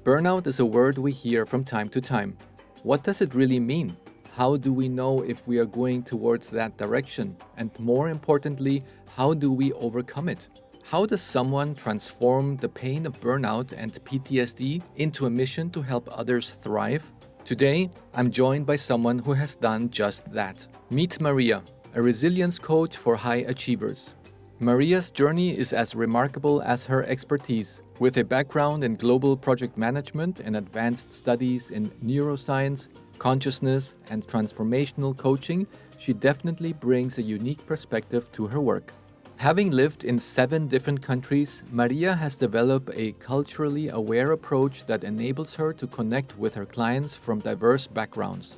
Burnout is a word we hear from time to time. What does it really mean? How do we know if we are going towards that direction? And more importantly, how do we overcome it? How does someone transform the pain of burnout and PTSD into a mission to help others thrive? Today, I'm joined by someone who has done just that. Meet Maria, a resilience coach for high achievers. Maria's journey is as remarkable as her expertise. With a background in global project management and advanced studies in neuroscience, consciousness, and transformational coaching, she definitely brings a unique perspective to her work. Having lived in 7 different countries, Maria has developed a culturally aware approach that enables her to connect with her clients from diverse backgrounds.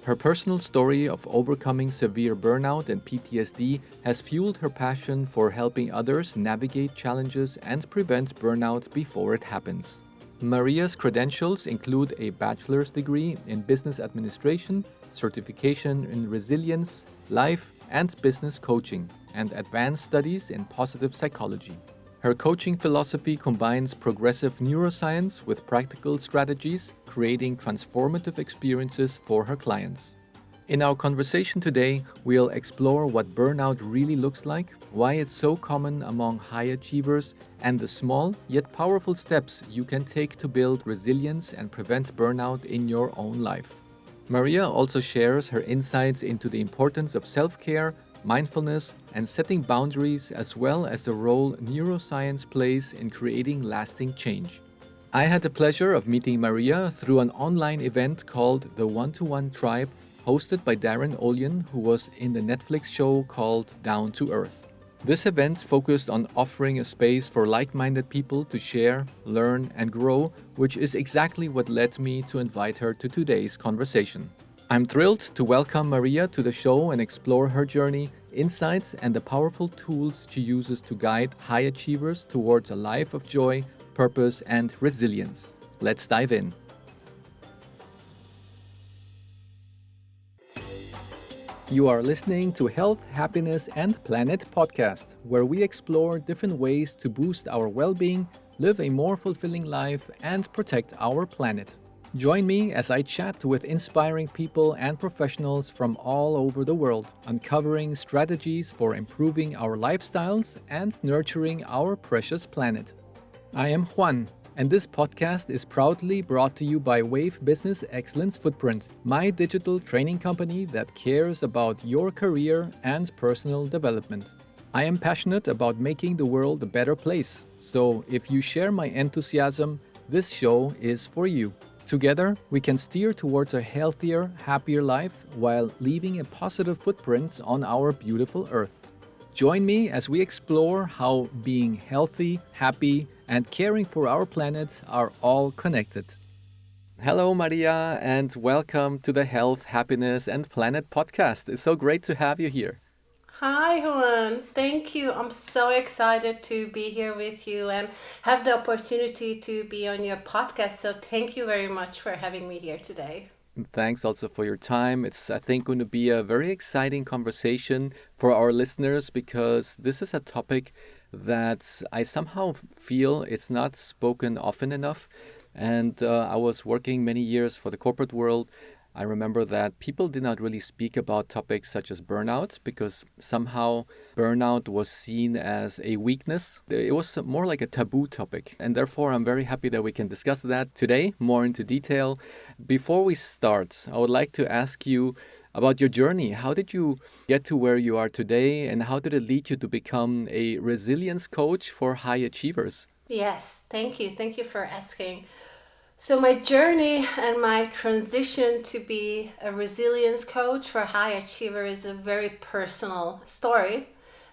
Her personal story of overcoming severe burnout and PTSD has fueled her passion for helping others navigate challenges and prevent burnout before it happens. Maria's credentials include a bachelor's degree in business administration, certification in resilience, life and business coaching, and advanced studies in positive psychology. Her coaching philosophy combines progressive neuroscience with practical strategies, creating transformative experiences for her clients. In our conversation today, we'll explore what burnout really looks like, why it's so common among high achievers, and the small yet powerful steps you can take to build resilience and prevent burnout in your own life. Maria also shares her insights into the importance of self-care, mindfulness, and setting boundaries, as well as the role neuroscience plays in creating lasting change. I had the pleasure of meeting Maria through an online event called the One-to-One Tribe, hosted by Darren Olien, who was in the Netflix show called Down to Earth. This event focused on offering a space for like-minded people to share, learn, and grow, which is exactly what led me to invite her to today's conversation. I'm thrilled to welcome Maria to the show and explore her journey, insights, and the powerful tools she uses to guide high achievers towards a life of joy, purpose, and resilience. Let's dive in. You are listening to Health, Happiness, and Planet podcast, where we explore different ways to boost our well-being, live a more fulfilling life, and protect our planet. Join me as I chat with inspiring people and professionals from all over the world, uncovering strategies for improving our lifestyles and nurturing our precious planet. I am Juan, and this podcast is proudly brought to you by Wave Business Excellence Footprint, my digital training company that cares about your career and personal development. I am passionate about making the world a better place, so if you share my enthusiasm, this show is for you. Together, we can steer towards a healthier, happier life while leaving a positive footprint on our beautiful Earth. Join me as we explore how being healthy, happy, and caring for our planet are all connected. Hello, Maria, and welcome to the Health, Happiness, and Planet podcast. It's so great to have you here. Hi, Juan. Thank you. I'm so excited to be here with you and have the opportunity to be on your podcast. So, thank you very much for having me here today. Thanks also for your time. It's, I think, going to be a very exciting conversation for our listeners because this is a topic that I somehow feel it's not spoken often enough. And I was working many years for the corporate world. I remember that people did not really speak about topics such as burnout because somehow burnout was seen as a weakness. It was more like a taboo topic. And therefore, I'm very happy that we can discuss that today more into detail. Before we start, I would like to ask you about your journey. How did you get to where you are today, and how did it lead you to become a resilience coach for high achievers? Yes, thank you. Thank you for asking. So, my journey and my transition to be a resilience coach for high achievers is a very personal story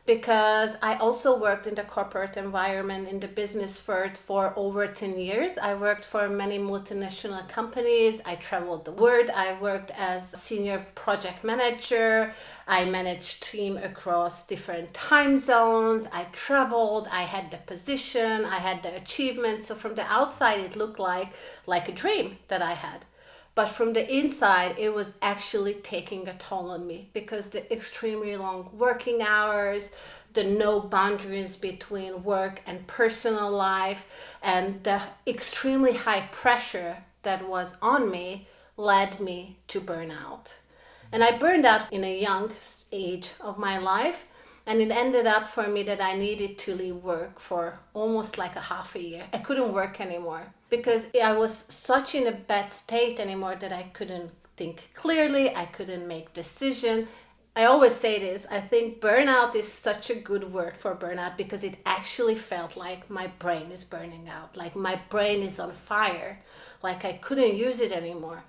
because I also worked in the corporate environment in the business world for over 10 years. I worked for many multinational companies. I traveled the world. I worked as senior project manager. I managed team across different time zones. I traveled. I had the position. I had the achievement. So from the outside, it looked like a dream that I had. But from the inside, it was actually taking a toll on me because the extremely long working hours, the no boundaries between work and personal life, and the extremely high pressure that was on me led me to burnout. And I burned out in a young age of my life. And it ended up for me that I needed to leave work for almost like a half a year. I couldn't work anymore because I was such in a bad state anymore that I couldn't think clearly. I couldn't make decisions. I always say this, I think burnout is such a good word for burnout because it actually felt like my brain is burning out, like my brain is on fire, like I couldn't use it anymore.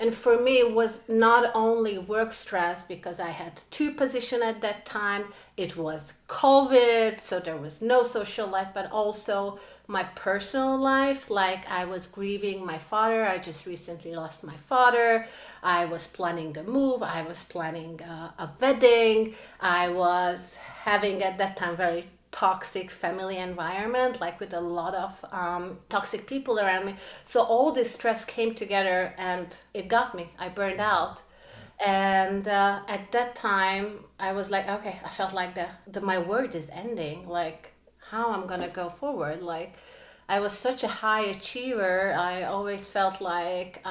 And for me, it was not only work stress because I had two positions at that time. It was COVID, so there was no social life, but also my personal life. Like I was grieving my father. I just recently lost my father. I was planning a move. I was planning a wedding. I was having at that time very toxic family environment, like with a lot of toxic people around me. So all this stress came together and it got me. I burned out. And at that time, I was like, okay, I felt like my word is ending. Like, how I'm gonna go forward? Like, I was such a high achiever. I always felt like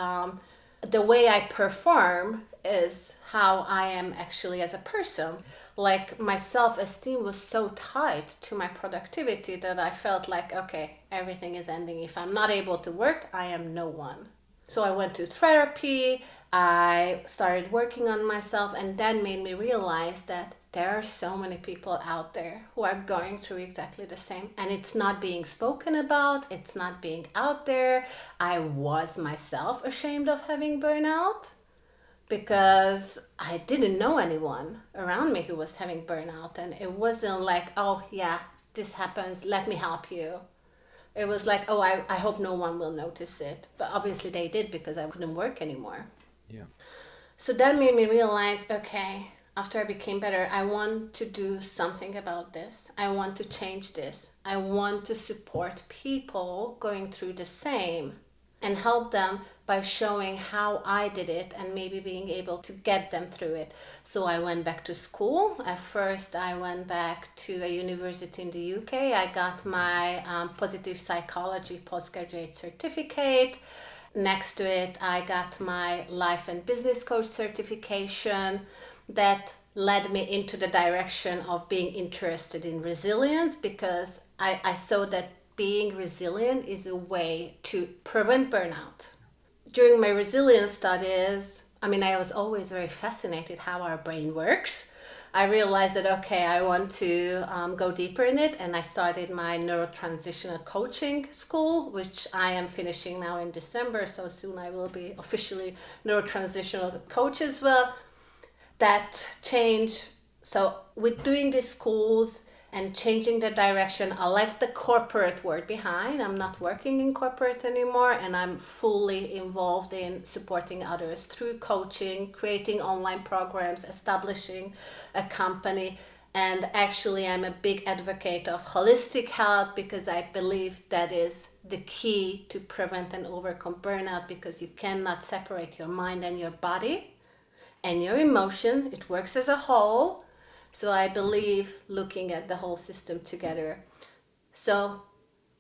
the way I perform is how I am actually as a person. Like my self-esteem was so tied to my productivity that I felt like, okay, everything is ending. If I'm not able to work, I am no one. So I went to therapy, I started working on myself, and that made me realize that there are so many people out there who are going through exactly the same. And it's not being spoken about, it's not being out there. I was myself ashamed of having burnout because I didn't know anyone around me who was having burnout. And it wasn't like, oh, yeah, this happens, let me help you. It was like, oh, I hope no one will notice it. But obviously they did because I couldn't work anymore. Yeah. So that made me realize, okay, after I became better, I want to do something about this. I want to change this. I want to support people going through the same and help them by showing how I did it and maybe being able to get them through it. So I went back to school. At first, I went back to a university in the UK. I got my positive psychology postgraduate certificate. Next to it, I got my life and business coach certification that led me into the direction of being interested in resilience because I saw that being resilient is a way to prevent burnout. During my resilience studies, I was always very fascinated how our brain works. I realized that, okay, I want to go deeper in it, and I started my Neurotransitional Coaching school, which I am finishing now in December, so soon I will be officially Neurotransitional Coach as well. That change, so with doing these schools and changing the direction, I left the corporate world behind. I'm not working in corporate anymore, and I'm fully involved in supporting others through coaching, creating online programs, establishing a company. And actually, I'm a big advocate of holistic health because I believe that is the key to prevent and overcome burnout, because you cannot separate your mind and your body and your emotion. It works as a whole. So I believe looking at the whole system together. So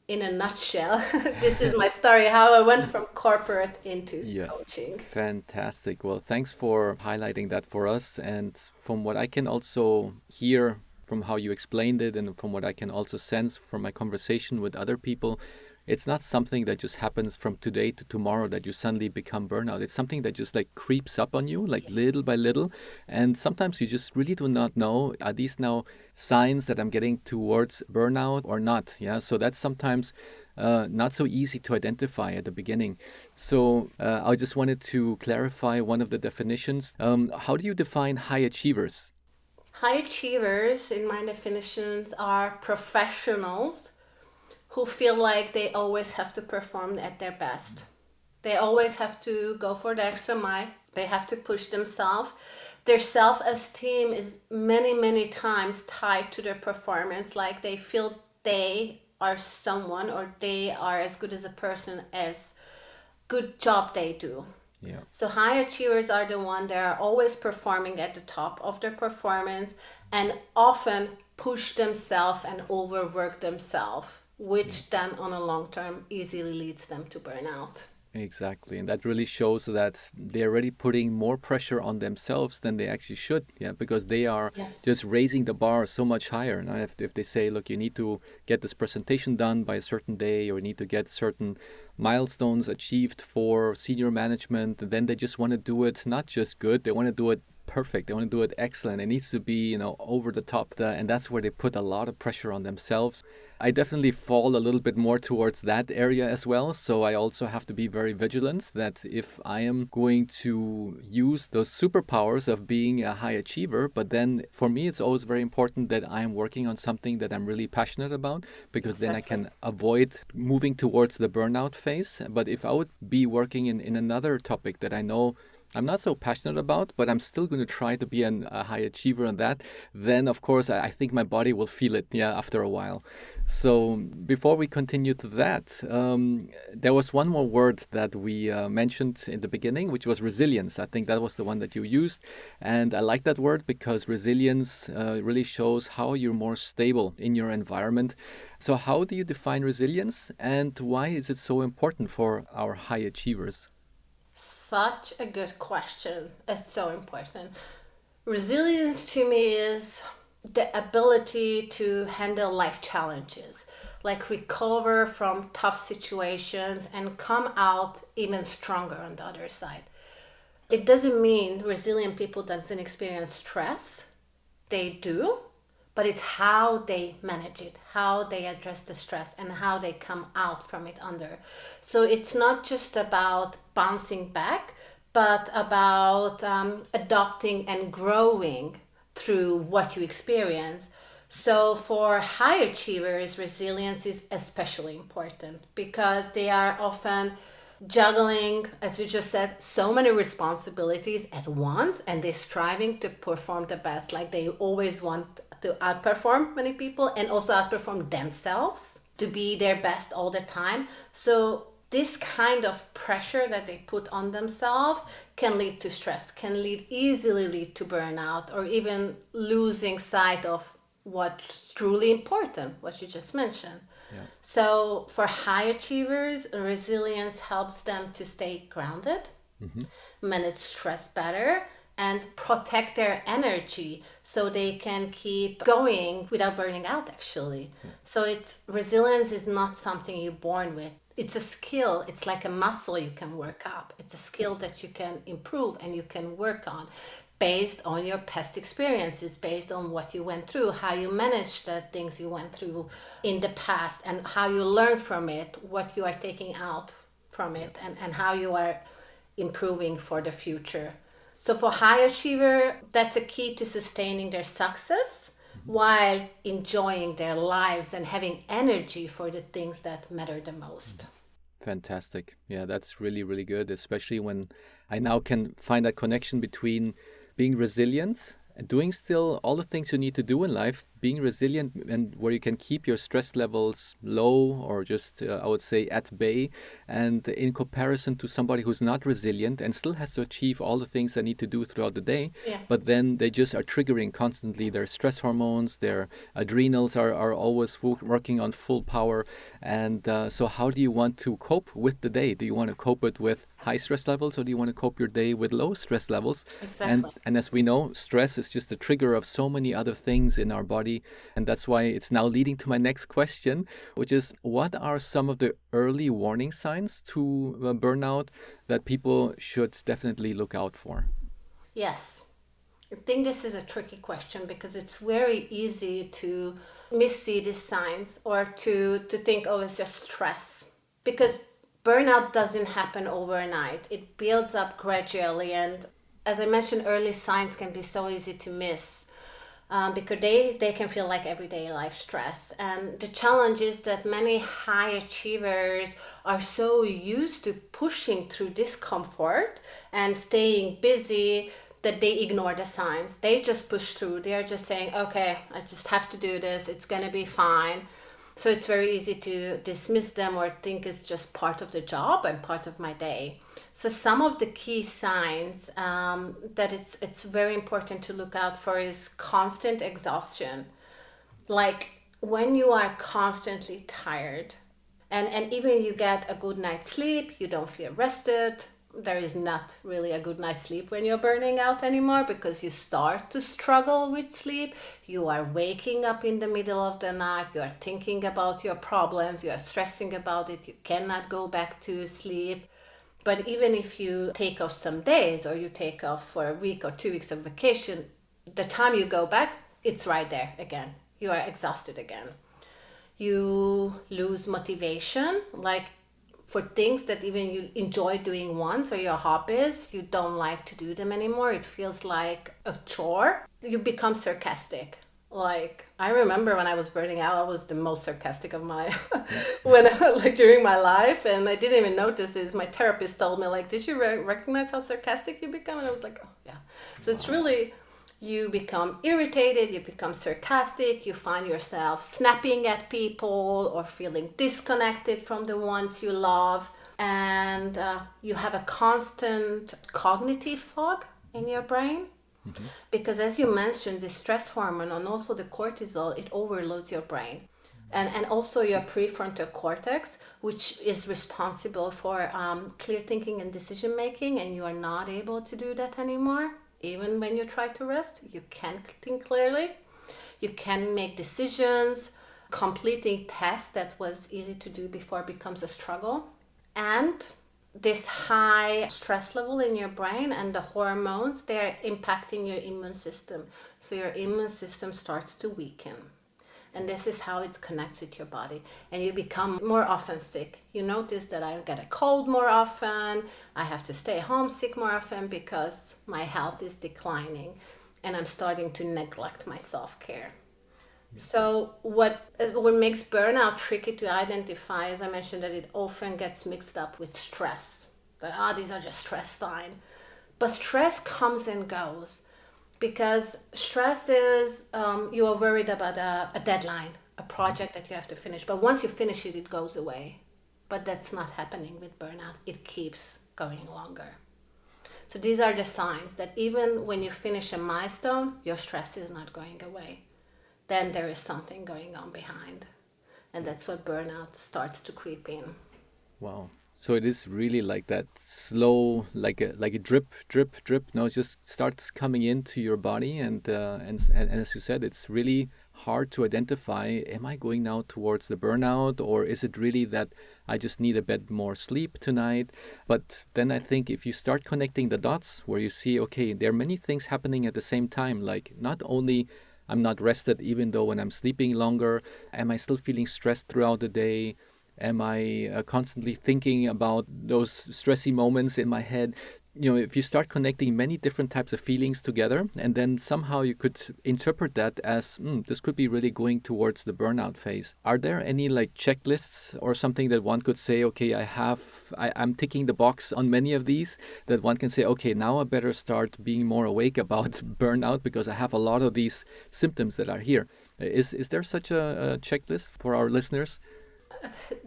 in a nutshell, this is my story, how I went from corporate into Yeah. coaching. Fantastic. Well, thanks for highlighting that for us. And from what I can also hear from how you explained it, and from what I can also sense from my conversation with other people, it's not something that just happens from today to tomorrow that you suddenly become burnout. It's something that just like creeps up on you, like little by little. And sometimes you just really do not know, are these now signs that I'm getting towards burnout or not? Yeah. So that's sometimes not so easy to identify at the beginning. So I just wanted to clarify one of the definitions. How do you define high achievers? High achievers, in my definitions, are professionals who feel like they always have to perform at their best. They always have to go for the extra mile. They have to push themselves. Their self-esteem is many, many times tied to their performance. Like they feel they are someone, or they are as good as a person as good job they do. Yeah. So high achievers are the one that are always performing at the top of their performance and often push themselves and overwork themselves, Yeah. which then on a long term easily leads them to burnout. Exactly. And that really shows that they're already putting more pressure on themselves than they actually should. Yeah. Because they are Yes. just raising the bar so much higher. And if they say, look, you need to get this presentation done by a certain day, or you need to get certain milestones achieved for senior management, then they just want to do it not just good, they want to do it perfect. They want to do it excellent. It needs to be, over the top. And that's where they put a lot of pressure on themselves. I definitely fall a little bit more towards that area as well. So I also have to be very vigilant that if I am going to use those superpowers of being a high achiever, but then for me, it's always very important that I'm working on something that I'm really passionate about, because then I Exactly. can avoid moving towards the burnout phase. But if I would be working in another topic that I know I'm not so passionate about, but I'm still going to try to be a high achiever in that, then of course I think my body will feel it, yeah, after a while. So before we continue to that, there was one more word that we mentioned in the beginning, which was resilience. I think that was the one that you used. And I like that word because resilience really shows how you're more stable in your environment. So how do you define resilience, and why is it so important for our high achievers? Such a good question. It's so important. Resilience to me is the ability to handle life challenges, like recover from tough situations and come out even stronger on the other side. It doesn't mean resilient people doesn't experience stress. They do, but it's how they manage it, how they address the stress, and how they come out from it under. So it's not just about bouncing back, but about adopting and growing through what you experience. So for high achievers, resilience is especially important because they are often juggling, as you just said, so many responsibilities at once, and they're striving to perform the best. Like they always want to outperform many people and also outperform themselves to be their best all the time. So this kind of pressure that they put on themselves can lead to stress, can easily lead to burnout, or even losing sight of what's truly important, what you just mentioned. Yeah. So for high achievers, resilience helps them to stay grounded, Hmm. manage stress better, and protect their energy so they can keep going without burning out actually. Yeah. So it's resilience is not something you're born with. It's a skill. It's like a muscle you can work up. It's a skill that you can improve and you can work on based on your past experiences, based on what you went through, how you managed the things you went through in the past, and how you learn from it, what you are taking out from Yeah. it, and how you are improving for the future. So for high achiever, that's a key to sustaining their success Mhm. while enjoying their lives and having energy for the things that matter the most. Fantastic. Yeah, that's really, really good, especially when I now can find that connection between being resilient and doing still all the things you need to do in life, being resilient, and where you can keep your stress levels low, or just, I would say, at bay. And in comparison to somebody who's not resilient and still has to achieve all the things they need to do throughout the day, Yeah. but then they just are triggering constantly their stress hormones, their adrenals are always working on full power. And so, how do you want to cope with the day? Do you want to cope it with high stress levels, or do you want to cope your day with low stress levels? And Exactly. and as we know, stress is just a trigger of so many other things in our body, and that's why it's now leading to my next question, which is, what are some of the early warning signs to burnout that people should definitely look out for? Yes. I think this is a tricky question because it's very easy to missee these signs or to think, oh, it's just stress. Because burnout doesn't happen overnight, it builds up gradually. And as I mentioned, early signs can be so easy to miss because they can feel like everyday life stress. And the challenge is that many high achievers are so used to pushing through discomfort and staying busy that they ignore the signs. They just push through. They're just saying, okay, I just have to do this. It's going to be fine. So it's very easy to dismiss them or think it's just part of the job and part of my day. So some of the key signs that it's very important to look out for is constant exhaustion. Like when you are constantly tired, and even you get a good night's sleep, you don't feel rested. There is not really a good night's sleep when you're burning out anymore, because you start to struggle with sleep. You are waking up in the middle of the night, you are thinking about your problems, you are stressing about it, you cannot go back to sleep. But even if you take off some days, or you take off for a week or 2 weeks of vacation, the time you go back, it's right there again. You are exhausted again. You lose motivation, like for things that even you enjoy doing once, or your hobbies, you don't like to do them anymore. It feels like a chore. You become sarcastic. Like I remember when I was burning out, I was the most sarcastic of my when like during my life, and I didn't even notice this. My therapist told me like, "Did you recognize how sarcastic you become?" And I was like, "Oh yeah." So it's really, you become irritated, you become sarcastic, you find yourself snapping at people or feeling disconnected from the ones you love, and you have a constant cognitive fog in your brain. Because as you mentioned, the stress hormone and also the cortisol, it overloads your brain. And also your prefrontal cortex, which is responsible for clear thinking and decision making, and you are not able to do that anymore. Even when you try to rest, you can't think clearly. You can make decisions. Completing tasks that was easy to do before becomes a struggle. And this high stress level in your brain and the hormones, they're impacting your immune system. So your immune system starts to weaken. And this is how it connects with your body. And you become more often sick. You notice that I get a cold more often. I have to stay home sick more often because my health is declining. And I'm starting to neglect my self-care. So what makes burnout tricky to identify, as I mentioned, that it often gets mixed up with stress. That these are just stress signs. But stress comes and goes, because stress is you are worried about a deadline, a project that you have to finish. But once you finish it, it goes away. But that's not happening with burnout. It keeps going longer. So these are the signs that even when you finish a milestone, your stress is not going away. Then there is something going on behind. And that's where burnout starts to creep in. Wow. So it is really like that slow, like a drip, drip, drip. No, it just starts coming into your body, and as you said, it's really hard to identify. Am I going now towards the burnout, or is it really that I just need a bit more sleep tonight? But then I think if you start connecting the dots, where you see, okay, there are many things happening at the same time. Like not only I'm not rested, even though when I'm sleeping longer, am I still feeling stressed throughout the day? Am I constantly thinking about those stressy moments in my head? You know, if you start connecting many different types of feelings together, and then somehow you could interpret that as this could be really going towards the burnout phase. Are there any like checklists or something that one could say, okay, I'm ticking the box on many of these, that one can say, okay, now I better start being more awake about burnout because I have a lot of these symptoms that are here. Is there such a checklist for our listeners?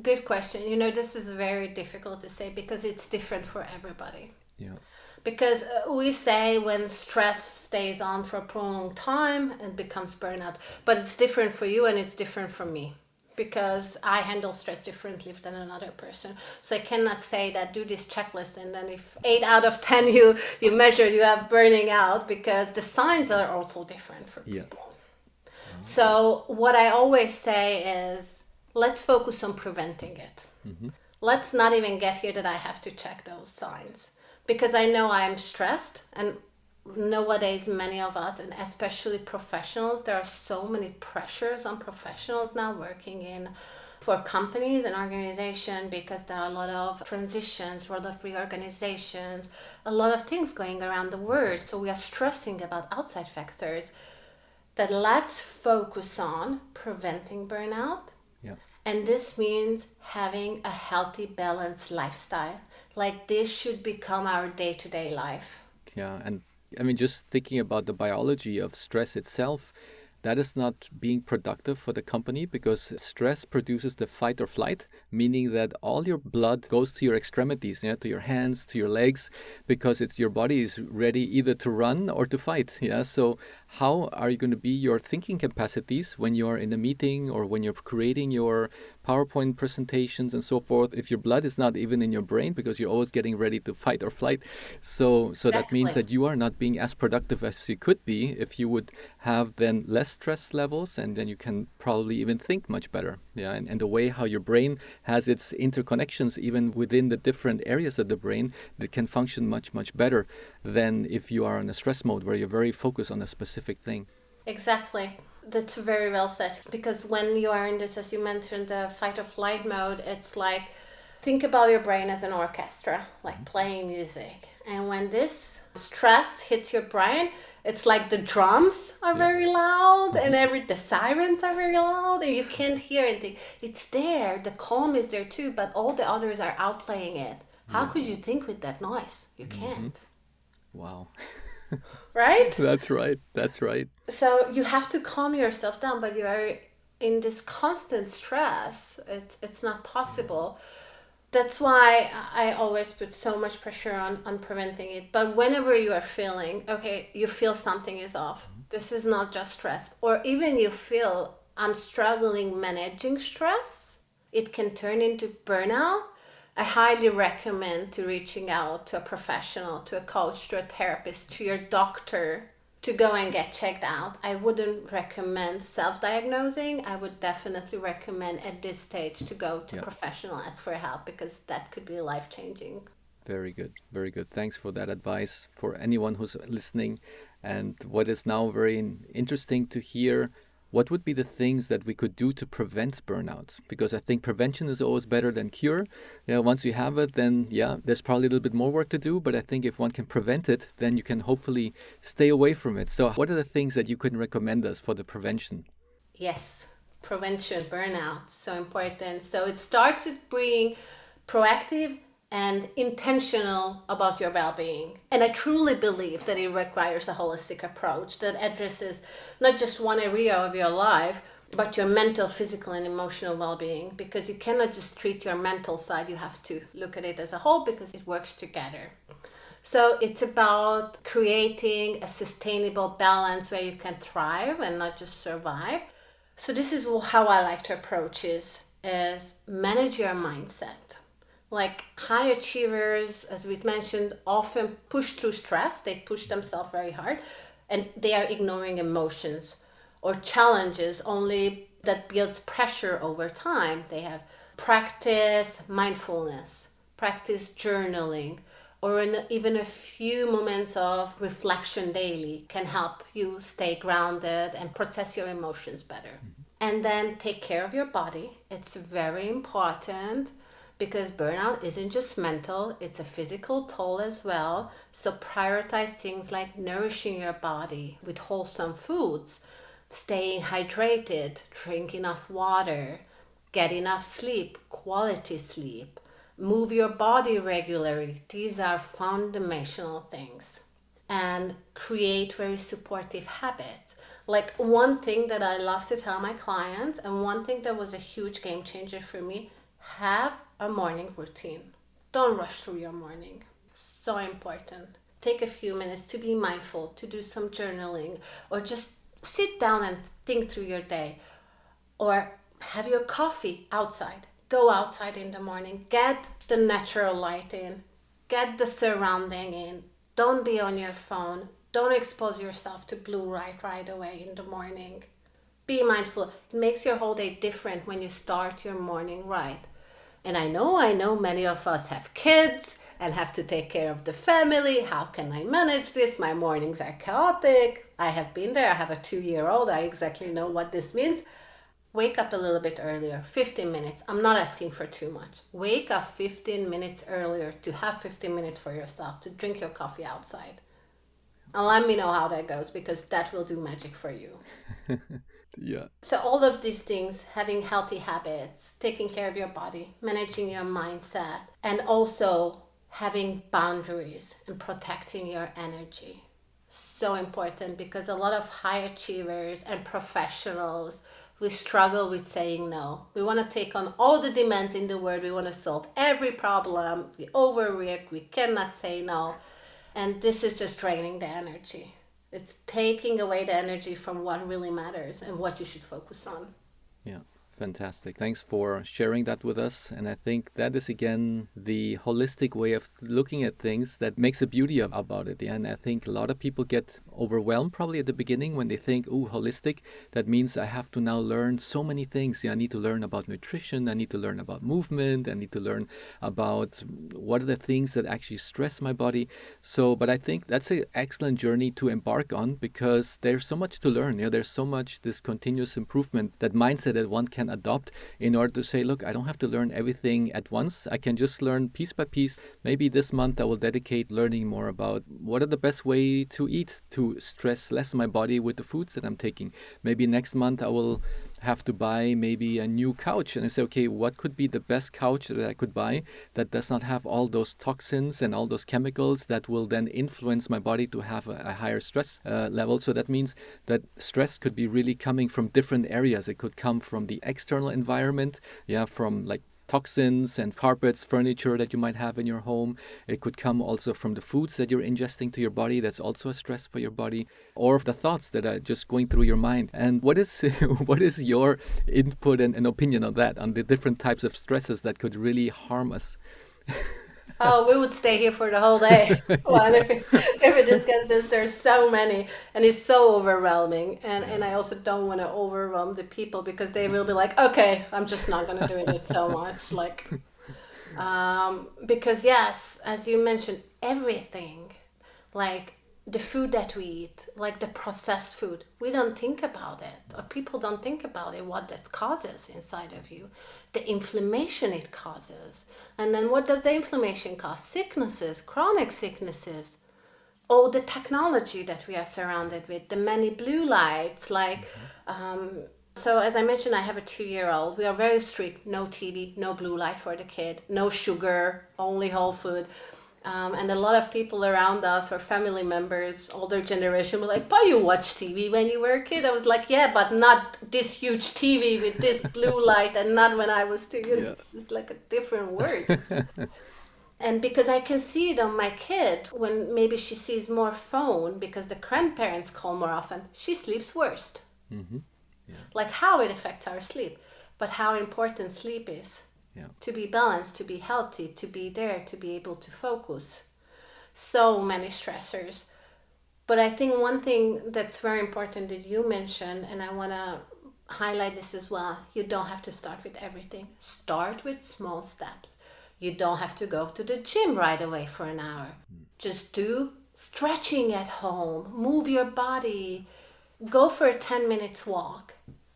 Good question. You know, this is very difficult to say because it's different for everybody. Yeah. Because we say when stress stays on for a prolonged time, it becomes burnout. But it's different for you and it's different for me, because I handle stress differently than another person. So I cannot say that do this checklist and then if 8 out of 10 you measure you have burning out, because the signs are also different for Yeah. people. So what I always say is, let's focus on preventing it. Let's not even get here that I have to check those signs, because I know I'm stressed, and nowadays many of us, and especially professionals, there are so many pressures on professionals now working in for companies and organization, because there are a lot of transitions, a lot of reorganizations, a lot of things going around the world. So we are stressing about outside factors. That let's focus on preventing burnout. Yeah. And this means having a healthy, balanced lifestyle. Like this should become our day-to-day life. Yeah, and I mean, just thinking about the biology of stress itself, that is not being productive for the company, because stress produces the fight or flight, meaning that all your blood goes to your extremities, to your hands, to your legs, because it's your body is ready either to run or to fight. So how are you going to be your thinking capacities when you're in a meeting or when you're creating your PowerPoint presentations and so forth, if your blood is not even in your brain, because you're always getting ready to fight or flight? So that means Exactly. that you are not being as productive as you could be if you would have then less stress levels, and then you can probably even think much better. And the way how your brain has its interconnections even within the different areas of the brain, that can function much, much better than if you are in a stress mode where you're very focused on a specific thing. Exactly. That's very well said. Because when you are in this, as you mentioned, the fight or flight mode, it's like, think about your brain as an orchestra, like playing music. And when this stress hits your brain, it's like the drums are Yeah. very loud and the sirens are very loud and you can't hear anything. It's there, the calm is there too, but all the others are outplaying it. How Yeah. could you think with that noise? You can't. Wow. Right? That's right. That's right. So you have to calm yourself down, but you are in this constant stress. It's not possible. That's why I always put so much pressure on preventing it. But whenever you are feeling, okay, you feel something is off, this is not just stress, or even you feel I'm struggling managing stress, it can turn into burnout. I highly recommend to reaching out to a professional, to a coach, to a therapist, to your doctor, to go and get checked out. I wouldn't recommend self-diagnosing. I would definitely recommend at this stage to go to Yeah. professional, ask for help, because that could be life-changing. Very good. Very good. Thanks for that advice for anyone who's listening. And what is now very interesting to hear, what would be the things that we could do to prevent burnout? Because I think prevention is always better than cure. Once you have it, then there's probably a little bit more work to do. But I think if one can prevent it, then you can hopefully stay away from it. So what are the things that you could recommend us for the prevention? Yes, prevention, burnout, so important. So it starts with being proactive and intentional about your well-being. And I truly believe that it requires a holistic approach that addresses not just one area of your life, but your mental, physical, and emotional well-being, because you cannot just treat your mental side. You have to look at it as a whole, because it works together. So it's about creating a sustainable balance where you can thrive and not just survive. So this is how I like to approach is manage your mindset. Like high achievers, as we mentioned, often push through stress. They push themselves very hard and they are ignoring emotions or challenges only that builds pressure over time. They have practice mindfulness, practice journaling, or even a few moments of reflection daily can help you stay grounded and process your emotions better. And then take care of your body. It's very important because burnout isn't just mental, it's a physical toll as well. So prioritize things like nourishing your body with wholesome foods, staying hydrated, drink enough water, get enough sleep, quality sleep, move your body regularly. These are fundamental things. And create very supportive habits. Like one thing that I love to tell my clients, and one thing that was a huge game changer for me, have a morning routine. Don't rush through your morning. So important. Take a few minutes to be mindful, to do some journaling, or just sit down and think through your day. Or have your coffee outside. Go outside in the morning. Get the natural light in. Get the surrounding in. Don't be on your phone. Don't expose yourself to blue light right away in the morning. Be mindful. It makes your whole day different when you start your morning right. And I know many of us have kids and have to take care of the family. How can I manage this? My mornings are chaotic. I have been there. I have a 2-year-old. I exactly know what this means. Wake up a little bit earlier, 15 minutes. I'm not asking for too much. Wake up 15 minutes earlier to have 15 minutes for yourself, to drink your coffee outside. And let me know how that goes, because that will do magic for you. Yeah. So all of these things, having healthy habits, taking care of your body, managing your mindset, and also having boundaries and protecting your energy. So important, because a lot of high achievers and professionals, we struggle with saying no. We want to take on all the demands in the world. We want to solve every problem. We overreact. We cannot say no. And this is just draining the energy. It's taking away the energy from what really matters and what you should focus on. Yeah, fantastic. Thanks for sharing that with us. And I think that is again the holistic way of looking at things that makes a beauty about it. Yeah? And I think a lot of people get overwhelmed probably at the beginning when they think, oh, holistic, that means I have to now learn so many things. Yeah, I need to learn about nutrition, I need to learn about movement, I need to learn about what are the things that actually stress my body. So, but I think that's an excellent journey to embark on, because there's so much to learn. Yeah, there's so much this continuous improvement, that mindset that one can adopt in order to say, look, I don't have to learn everything at once. I can just learn piece by piece. Maybe this month I will dedicate learning more about what are the best way to eat to stress less my body with the foods that I'm taking. Maybe next month I will have to buy maybe a new couch, and I say, okay, what could be the best couch that I could buy that does not have all those toxins and all those chemicals that will then influence my body to have a higher stress level. So that means that stress could be really coming from different areas. It could come from the external environment, yeah, from like toxins and carpets, furniture that you might have in your home. It could come also from the foods that you're ingesting to your body. That's also a stress for your body, or the thoughts that are just going through your mind. And what is what is your input and opinion on that, on the different types of stresses that could really harm us? Oh, we would stay here for the whole day. Well, Yeah. if we discuss this, there's so many, and it's so overwhelming. And I also don't want to overwhelm the people, because they will be like, okay, I'm just not going to do it so much. Like, because yes, as you mentioned, everything, like the food that we eat, like the processed food, we don't think about it, or people don't think about it, what that causes inside of you, the inflammation it causes. And then what does the inflammation cause? Sicknesses, chronic sicknesses, all the technology that we are surrounded with, the many blue lights, like so as I mentioned, I have a 2-year-old. We are very strict: no TV, no blue light for the kid, no sugar, only whole food. And a lot of people around us, or family members, older generation, were like, but you watched TV when you were a kid? I was like, yeah, but not this huge TV with this blue light, and not when I was 2. Yeah. It's like a different word. And because I can see it on my kid, when maybe she sees more phone because the grandparents call more often, she sleeps worst. Mm-hmm. Yeah. Like how it affects our sleep, but how important sleep is. Yeah. To be balanced, to be healthy, to be there, to be able to focus. So many stressors. But I think one thing that's very important that you mentioned, and I want to highlight this as well, you don't have to start with everything. Start with small steps. You don't have to go to the gym right away for an hour. Just do stretching at home, move your body, go for a 10 minutes walk.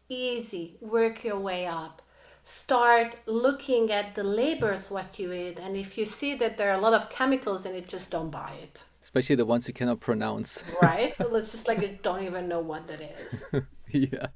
Easy, work your way up. Start looking at the labels what you eat, and if you see that there are a lot of chemicals in it, just don't buy it. Especially the ones you cannot pronounce. Right? It's just like you don't even know what that is. Yeah.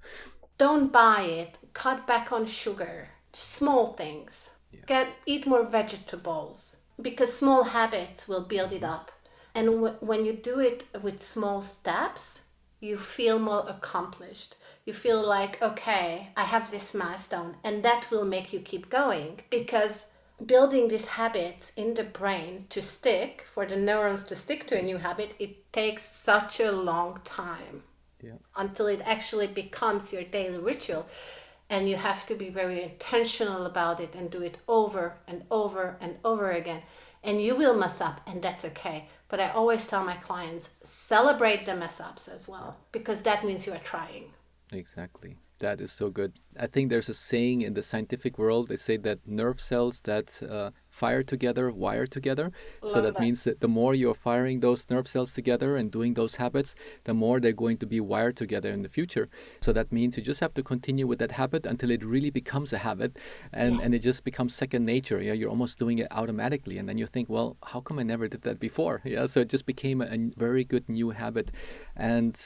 Don't buy it. Cut back on sugar. Small things. Yeah. Eat more vegetables, because small habits will build it up. And when you do it with small steps, you feel more accomplished. You feel like, okay, I have this milestone, and that will make you keep going, because building these habits in the brain to stick, for the neurons to stick to a new habit, it takes such a long time. Yeah. Until it actually becomes your daily ritual. And you have to be very intentional about it and do it over and over and over again. And you will mess up, and that's okay. But I always tell my clients, celebrate the mess ups as well, because that means you are trying. Exactly. That is so good. I think there's a saying in the scientific world. They say that nerve cells that fire together wire together. So that means that the more you're firing those nerve cells together and doing those habits, the more they're going to be wired together in the future. So that means you just have to continue with that habit until it really becomes a habit, and it just becomes second nature. Yeah, you're almost doing it automatically, and then you think, well, how come I never did that before? Yeah, so it just became a very good new habit. And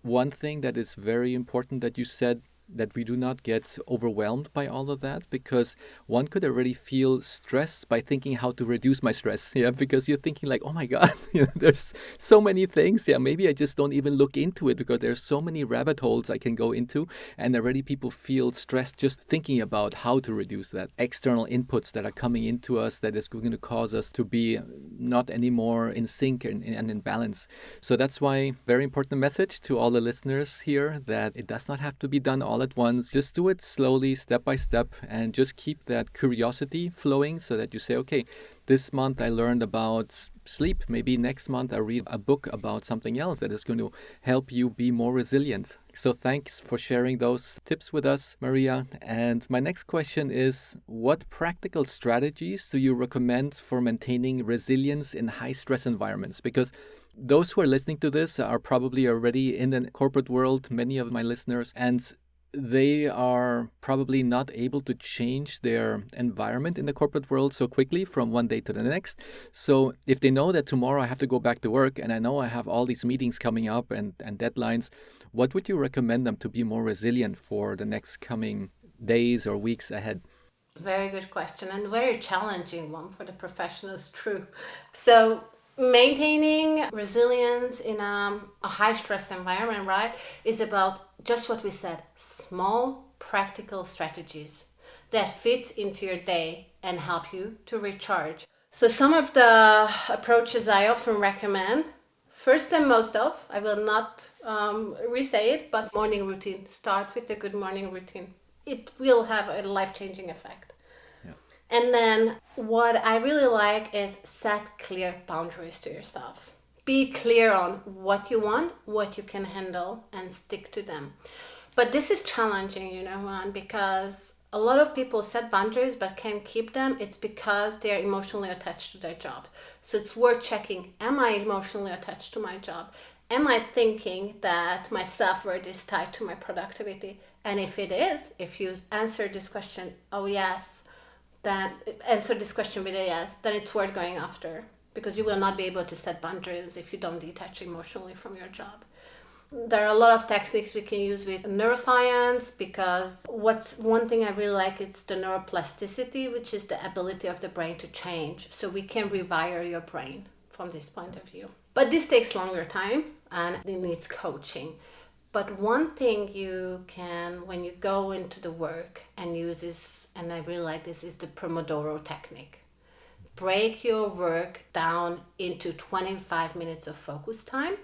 one thing that is very important that you said that we do not get overwhelmed by all of that, because one could already feel stressed by thinking how to reduce my stress. Yeah, because you're thinking like, oh my God, there's so many things. Yeah, maybe I just don't even look into it because there's so many rabbit holes I can go into. And already people feel stressed just thinking about how to reduce that. External inputs that are coming into us that is going to cause us to be not anymore in sync and in balance. So that's why very important message to all the listeners here that it does not have to be done all at once. Just do it slowly, step by step, and just keep that curiosity flowing so that you say, okay, this month I learned about sleep. Maybe next month I read a book about something else that is going to help you be more resilient. So thanks for sharing those tips with us, Maria. And my next question is, what practical strategies do you recommend for maintaining resilience in high stress environments? Because those who are listening to this are probably already in the corporate world, many of my listeners, and they are probably not able to change their environment in the corporate world so quickly from one day to the next. So if they know that tomorrow I have to go back to work and I know I have all these meetings coming up and deadlines, what would you recommend them to be more resilient for the next coming days or weeks ahead? Very good question and very challenging one for the professionals, true. So, maintaining resilience in a high stress environment, right, is about just what we said, small practical strategies that fits into your day and help you to recharge. So, some of the approaches I often recommend, first and most of, I will not re-say it, but morning routine. Start with a good morning routine. It will have a life-changing effect. Yeah. And then what I really like is set clear boundaries to yourself. Be clear on what you want, what you can handle, and stick to them. But this is challenging, Juan, because a lot of people set boundaries but can't keep them. It's because they're emotionally attached to their job. So it's worth checking, am I emotionally attached to my job? Am I thinking that my self-worth is tied to my productivity? And if it is, if you answer this question, oh yes, then answer this question with a yes, then it's worth going after, because you will not be able to set boundaries if you don't detach emotionally from your job. There are a lot of techniques we can use with neuroscience, because what's one thing I really like, it's the neuroplasticity, which is the ability of the brain to change. So we can rewire your brain from this point of view. But this takes longer time and it needs coaching. But one thing you can, when you go into the work and use this, and I really like this, is the Pomodoro technique. Break your work down into 25 minutes of focus time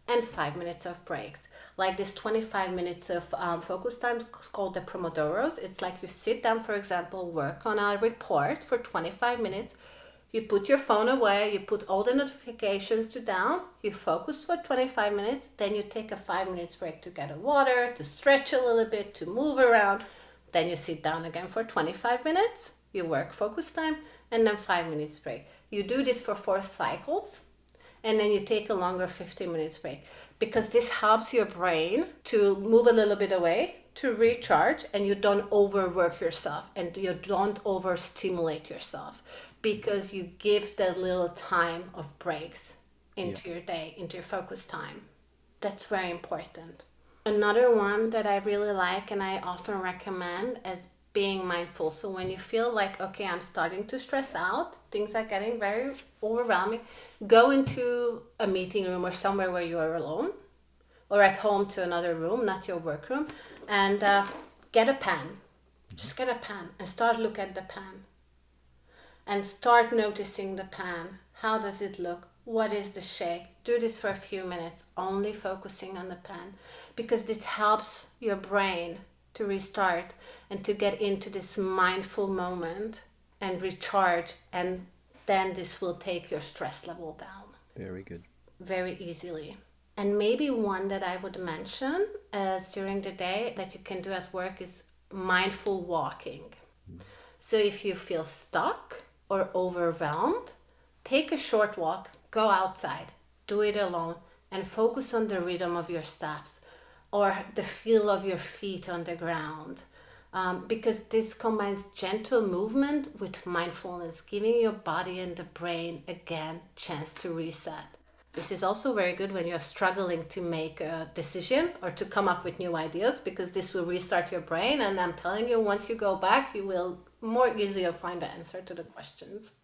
and 5 minutes of breaks. Like this 25 minutes of focus time is called the Pomodoros. It's like you sit down, for example, work on a report for 25 minutes. You put your phone away, you put all the notifications to down, you focus for 25 minutes, then you take a 5 minutes break to get a water, to stretch a little bit, to move around. Then you sit down again for 25 minutes, you work focus time, and then 5 minutes break. You do this for 4 cycles, and then you take a longer 15 minutes break, because this helps your brain to move a little bit away, to recharge, and you don't overwork yourself and you don't overstimulate yourself, because you give that little time of breaks into your day, into your focus time. That's very important. Another one that I really like and I often recommend is being mindful. So when you feel like, okay, I'm starting to stress out, things are getting very overwhelming, go into a meeting room or somewhere where you are alone, or at home to another room, not your work room, and get a pen. Just get a pen and start look at the pen. And start noticing the pen. How does it look? What is the shape? Do this for a few minutes, only focusing on the pen, because this helps your brain to restart and to get into this mindful moment and recharge, and then this will take your stress level down. Very good. Very easily. And maybe one that I would mention as during the day that you can do at work is mindful walking. So if you feel stuck or overwhelmed, take a short walk, go outside, do it alone, and focus on the rhythm of your steps or the feel of your feet on the ground. Because this combines gentle movement with mindfulness, giving your body and the brain again chance to reset. This is also very good when you're struggling to make a decision or to come up with new ideas, because this will restart your brain. And I'm telling you, once you go back, you will more easier find the answer to the questions.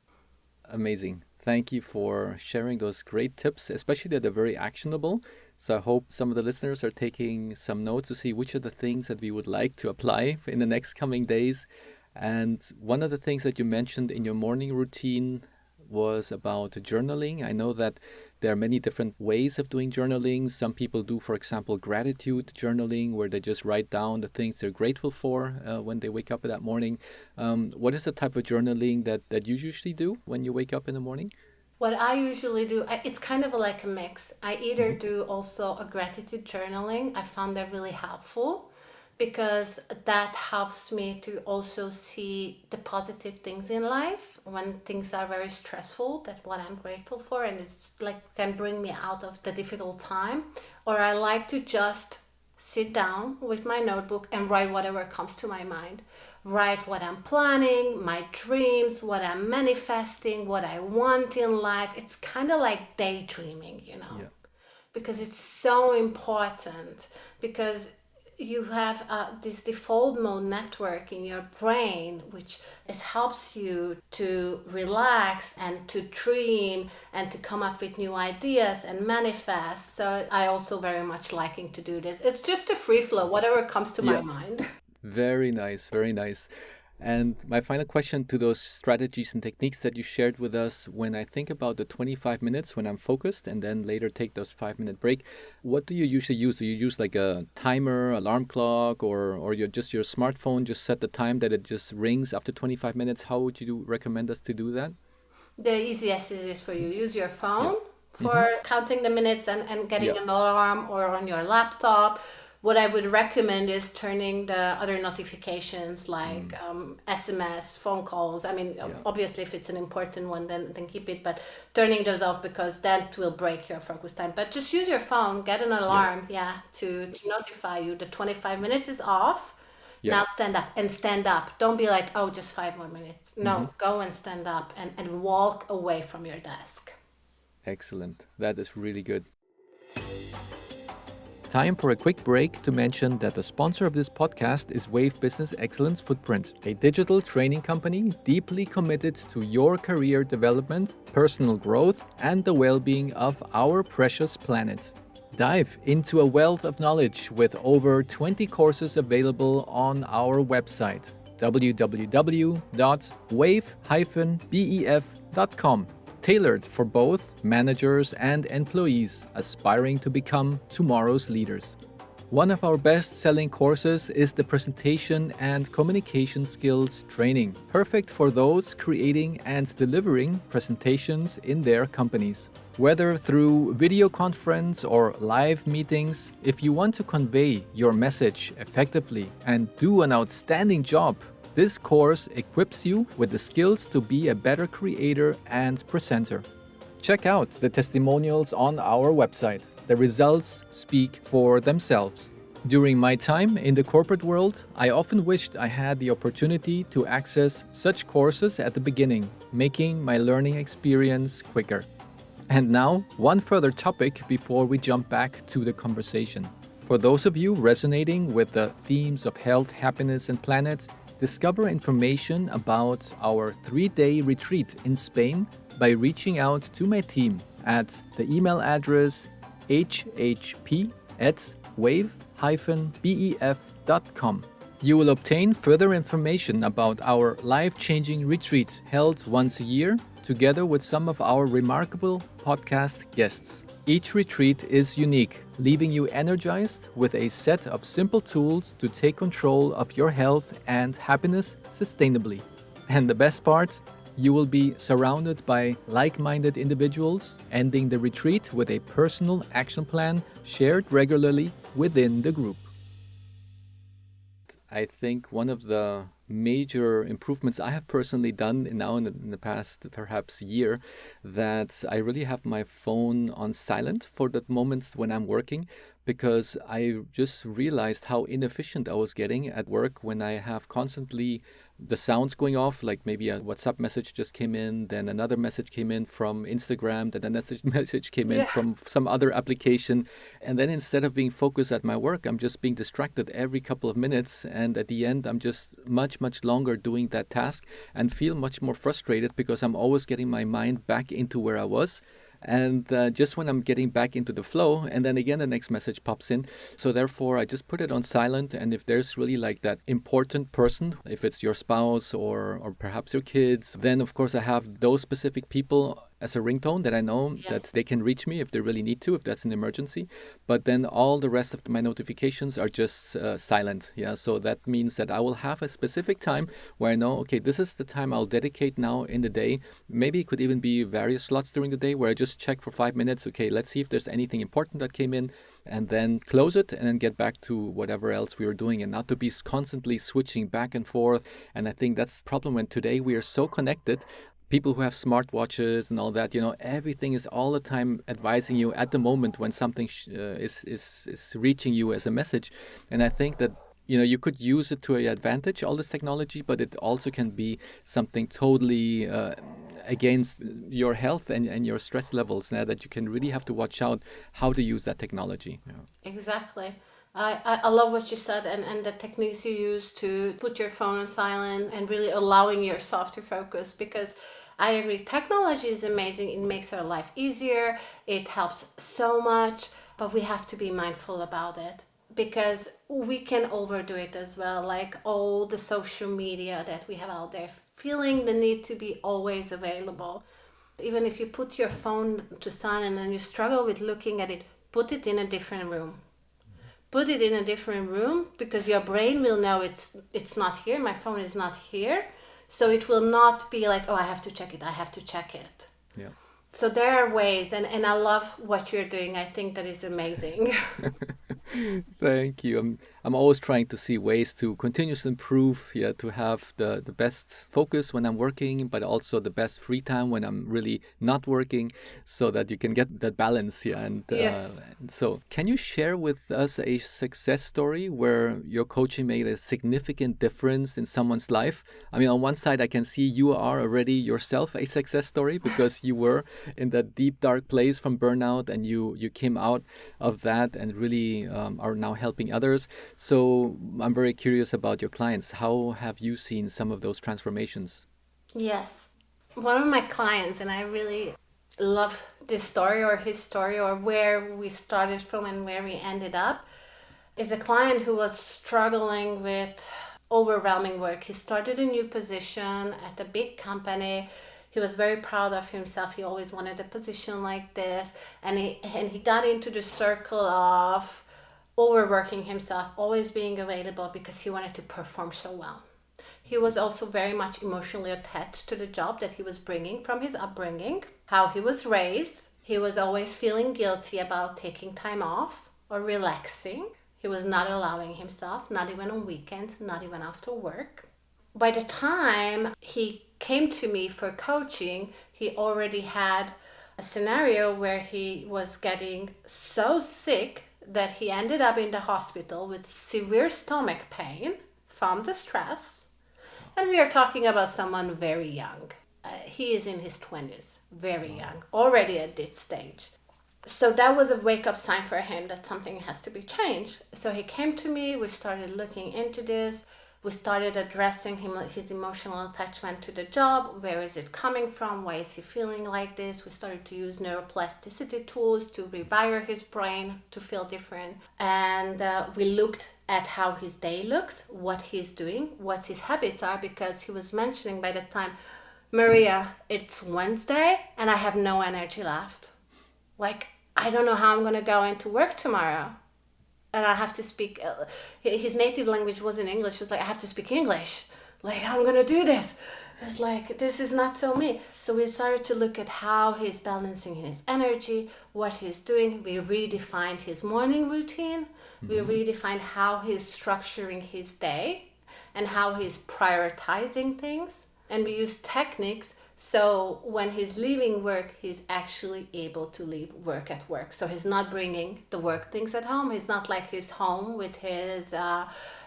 Amazing. Thank you for sharing those great tips, especially that they're very actionable. So I hope some of the listeners are taking some notes to see which are the things that we would like to apply in the next coming days. And one of the things that you mentioned in your morning routine was about journaling. I know that there are many different ways of doing journaling. Some people do, for example, gratitude journaling, where they just write down the things they're grateful for when they wake up that morning. What is the type of journaling that you usually do when you wake up in the morning? What I usually do, it's kind of like a mix. I either Hmm. do also a gratitude journaling. I found that really helpful because that helps me to also see the positive things in life when things are very stressful, that what I'm grateful for, and it's like can bring me out of the difficult time. Or I like to just sit down with my notebook and write whatever comes to my mind. Write what I'm planning, my dreams, what I'm manifesting, what I want in life. It's kind of like daydreaming, Yeah. because it's so important, because you have this default mode network in your brain, which helps you to relax and to dream and to come up with new ideas and manifest. So I also very much liking to do this. It's just a free flow, whatever comes to my Yeah. mind. Very nice, very nice. And my final question to those strategies and techniques that you shared with us, when I think about the 25 minutes when I'm focused and then later take those 5 minute break, what do you usually use? Do you use like a timer, alarm clock, or your smartphone, just set the time that it just rings after 25 minutes? How would you recommend us to do that? The easiest it is for you, use your Yeah. phone Mm-hmm. for counting the minutes and getting Yeah. an alarm, or on your laptop. What I would recommend is turning the other notifications like Mm. SMS, phone calls. I mean, Yeah. obviously, if it's an important one, then keep it, but turning those off, because that will break your focus time. But just use your phone, get an Yeah. alarm, yeah, to notify you the 25 minutes is off. Yeah. Now stand up, and stand up. Don't be like, oh, just 5 more minutes. Mm-hmm. No, go and stand up and walk away from your desk. Excellent. That is really good. Time for a quick break to mention that the sponsor of this podcast is Wave Business Excellence Footprint, a digital training company deeply committed to your career development, personal growth, and the well-being of our precious planet. Dive into a wealth of knowledge with over 20 courses available on our website, www.wave-bef.com, tailored for both managers and employees aspiring to become tomorrow's leaders. One of our best-selling courses is the Presentation and Communication Skills Training, perfect for those creating and delivering presentations in their companies. Whether through video conference or live meetings, if you want to convey your message effectively and do an outstanding job, this course equips you with the skills to be a better creator and presenter. Check out the testimonials on our website. The results speak for themselves. During my time in the corporate world, I often wished I had the opportunity to access such courses at the beginning, making my learning experience quicker. And now, one further topic before we jump back to the conversation. For those of you resonating with the themes of health, happiness, and planet, discover information about our 3-day retreat in Spain by reaching out to my team at the email address hhp@wave-bef.com. You will obtain further information about our life-changing retreat held once a year, together with some of our remarkable podcast guests. Each retreat is unique, leaving you energized with a set of simple tools to take control of your health and happiness sustainably. And the best part? You will be surrounded by like-minded individuals, ending the retreat with a personal action plan shared regularly within the group. I think one of the major improvements I have personally done now in the past perhaps year, that I really have my phone on silent for the moments when I'm working, because I just realized how inefficient I was getting at work when I have constantly the sounds going off, like maybe a WhatsApp message just came in, then another message came in from Instagram, then another message came in Yeah. from some other application. And then instead of being focused at my work, I'm just being distracted every couple of minutes. And at the end, I'm just much, much longer doing that task and feel much more frustrated because I'm always getting my mind back into where I was. And just when I'm getting back into the flow, and then again the next message pops in. So therefore, I just put it on silent. And if there's really like that important person, if it's your spouse or perhaps your kids, then of course I have those specific people as a ringtone that I know Yeah. that they can reach me if they really need to, if that's an emergency. But then all the rest of my notifications are just silent. Yeah. So that means that I will have a specific time where I know, okay, this is the time I'll dedicate now in the day. Maybe it could even be various slots during the day where I just check for 5 minutes. Okay, let's see if there's anything important that came in, and then close it and then get back to whatever else we were doing, and not to be constantly switching back and forth. And I think that's the problem when today we are so connected. People who have smartwatches and all that, everything is all the time advising you at the moment when something is reaching you as a message. And I think that you could use it to your advantage, all this technology, but it also can be something totally against your health and your stress levels. Now that you can really have to watch out how to use that technology. Yeah. Exactly. I love what you said, and the techniques you use to put your phone on silent and really allowing yourself to focus, because I agree, technology is amazing. It makes our life easier. It helps so much, but we have to be mindful about it because we can overdo it as well. Like all the social media that we have out there, feeling the need to be always available. Even if you put your phone to silent and you struggle with looking at it, put it in a different room. Put it in a different room because your brain will know it's not here. My phone is not here. So it will not be like, oh, I have to check it. I have to check it. Yeah. So there are ways, and I love what you're doing. I think that is amazing. Thank you. I'm always trying to see ways to continuously improve, yeah, to have the best focus when I'm working, but also the best free time when I'm really not working, so that you can get that balance, yeah. And Yes. so, can you share with us a success story where your coaching made a significant difference in someone's life? I mean, on one side, I can see you are already yourself a success story because you were in that deep, dark place from burnout, and you came out of that and really are now helping others. So I'm very curious about your clients. How have you seen some of those transformations? Yes. One of my clients, and I really love this story or his story or where we started from and where we ended up, is a client who was struggling with overwhelming work. He started a new position at a big company. He was very proud of himself. He always wanted a position like this. And he got into the circle of overworking himself, always being available because he wanted to perform so well. He was also very much emotionally attached to the job that he was bringing from his upbringing, how he was raised. He was always feeling guilty about taking time off or relaxing. He was not allowing himself, not even on weekends, not even after work. By the time he came to me for coaching, he already had a scenario where he was getting so sick that he ended up in the hospital with severe stomach pain from the stress. And we are talking about someone very young. He is in his 20s, very young, already at this stage. So that was a wake-up sign for him that something has to be changed. So he came to me, we started looking into this. We started addressing his emotional attachment to the job. Where is it coming from? Why is he feeling like this? We started to use neuroplasticity tools to rewire his brain to feel different. And we looked at how his day looks, what he's doing, what his habits are, because he was mentioning by the time, Maria, it's Wednesday and I have no energy left. Like, I don't know how I'm going to go into work tomorrow. And I have to speak, his native language wasn't English. He was like, I have to speak English. Like, I'm going to do this. It's like, this is not so me. So we started to look at how he's balancing his energy, what he's doing. We redefined his morning routine. We redefined how he's structuring his day and how he's prioritizing things. And we use techniques so when he's leaving work, he's actually able to leave work at work. So he's not bringing the work things at home. He's not like he's home with his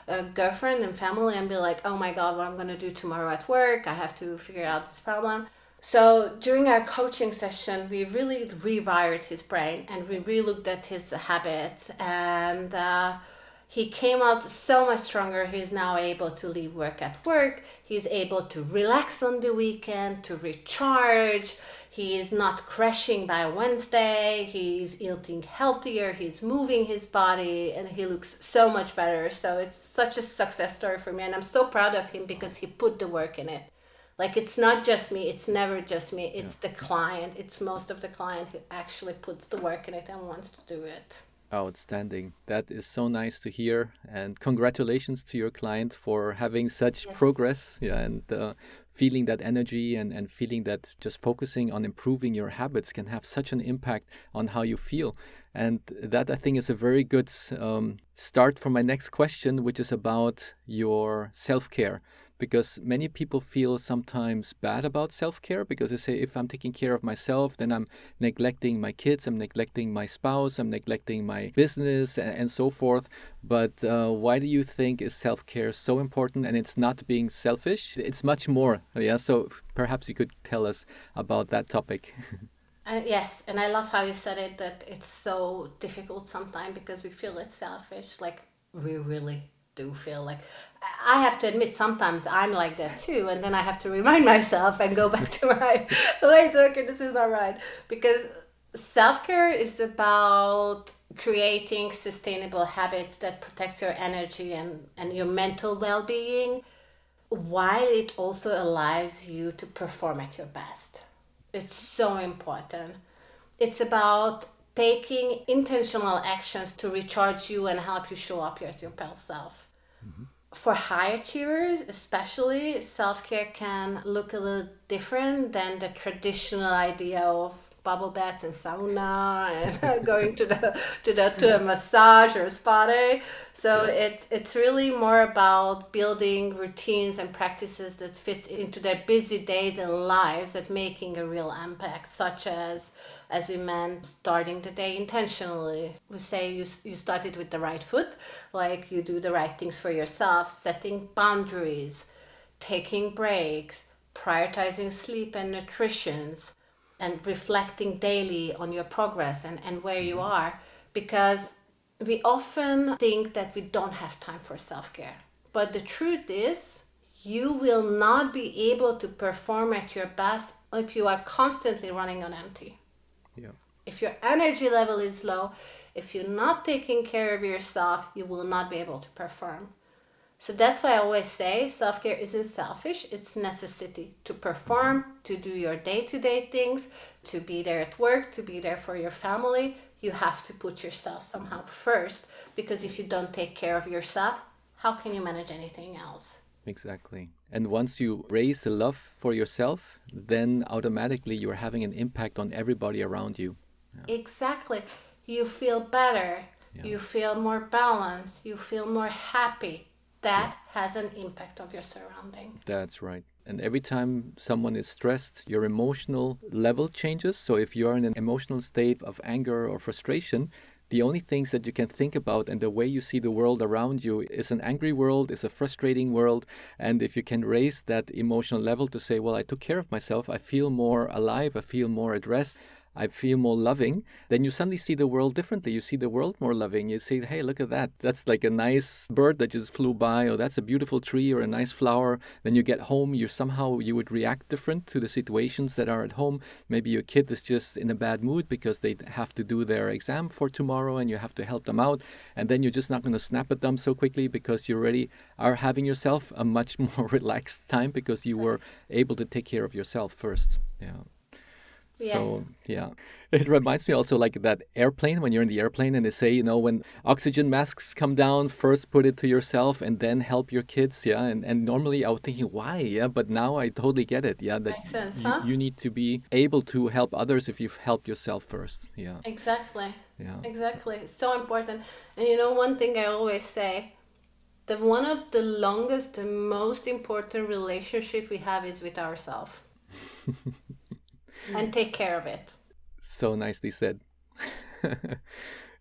a girlfriend and family and be like, oh my God, what I'm going to do tomorrow at work. I have to figure out this problem. So during our coaching session, we really rewired his brain and we re-looked at his habits, and he came out so much stronger. He's now able to leave work at work. He's able to relax on the weekend, to recharge. He is not crashing by Wednesday. He's eating healthier. He's moving his body and he looks so much better. So it's such a success story for me. And I'm so proud of him because he put the work in it. Like, it's not just me. It's never just me. It's the client. It's most of the client who actually puts the work in it and wants to do it. Outstanding. That is so nice to hear. And congratulations to your client for having such Yes. progress. Yeah, and feeling that energy and feeling that just focusing on improving your habits can have such an impact on how you feel. And that, I think, is a very good start for my next question, which is about your self-care. Because many people feel sometimes bad about self-care because they say, if I'm taking care of myself, then I'm neglecting my kids, I'm neglecting my spouse, I'm neglecting my business, and so forth. But why do you think is self-care so important? And it's not being selfish, it's much more. Yeah, so perhaps you could tell us about that topic. Yes, and I love how you said it, that it's so difficult sometimes because we feel it's selfish. Like, we really do feel like, I have to admit, sometimes I'm like that too. And then I have to remind myself and go back to my ways. Okay, this is not right. Because self-care is about creating sustainable habits that protects your energy and your mental well-being, while it also allows you to perform at your best. It's so important. It's about taking intentional actions to recharge you and help you show up as your best self. Mhm. For high achievers, especially, self-care can look a little different than the traditional idea of bubble baths and sauna and going to a massage or a spa day. So Yeah. it's really more about building routines and practices that fits into their busy days and lives, that making a real impact, such as we meant, starting the day intentionally. We say you started with the right foot, like you do the right things for yourself, setting boundaries, taking breaks, prioritizing sleep and nutrition, and reflecting daily on your progress and where you Mhm. are. Because we often think that we don't have time for self-care. But the truth is, you will not be able to perform at your best if you are constantly running on empty. Yeah. If your energy level is low, if you're not taking care of yourself, you will not be able to perform. So that's why I always say self-care isn't selfish, it's necessity to Mhm. perform, to do your day-to-day things, to be there at work, to be there for your family. You have to put yourself somehow first, because if you don't take care of yourself, how can you manage anything else? Exactly. And once you raise the love for yourself, then automatically you're having an impact on everybody around you. Yeah. Exactly. You feel better, Yeah. you feel more balanced, you feel more happy. Yeah. That has an impact of your surrounding. That's right. And every time someone is stressed, your emotional level changes. So if you're in an emotional state of anger or frustration, the only things that you can think about and the way you see the world around you is an angry world, is a frustrating world. And if you can raise that emotional level to say, well, I took care of myself, I feel more alive, I feel more at rest, I feel more loving, then you suddenly see the world differently. You see the world more loving. You say, hey, look at that. That's like a nice bird that just flew by, or that's a beautiful tree or a nice flower. Then you get home, you would react different to the situations that are at home. Maybe your kid is just in a bad mood because they have to do their exam for tomorrow and you have to help them out. And then you're just not going to snap at them so quickly because you already are having yourself a much more relaxed time because you were able to take care of yourself first. Yeah. Yes. So, yeah, it reminds me also like that airplane, when you're in the airplane and they say, when oxygen masks come down, first put it to yourself and then help your kids. Yeah. And normally I was thinking, why? Yeah. But now I totally get it. Yeah. That Makes sense, you, huh? you need to be able to help others if you've helped yourself first. Yeah. Exactly. Yeah. Exactly. It's so important. And you know, one thing I always say, that one of the longest and most important relationship we have is with ourselves. And take care of it. So nicely said.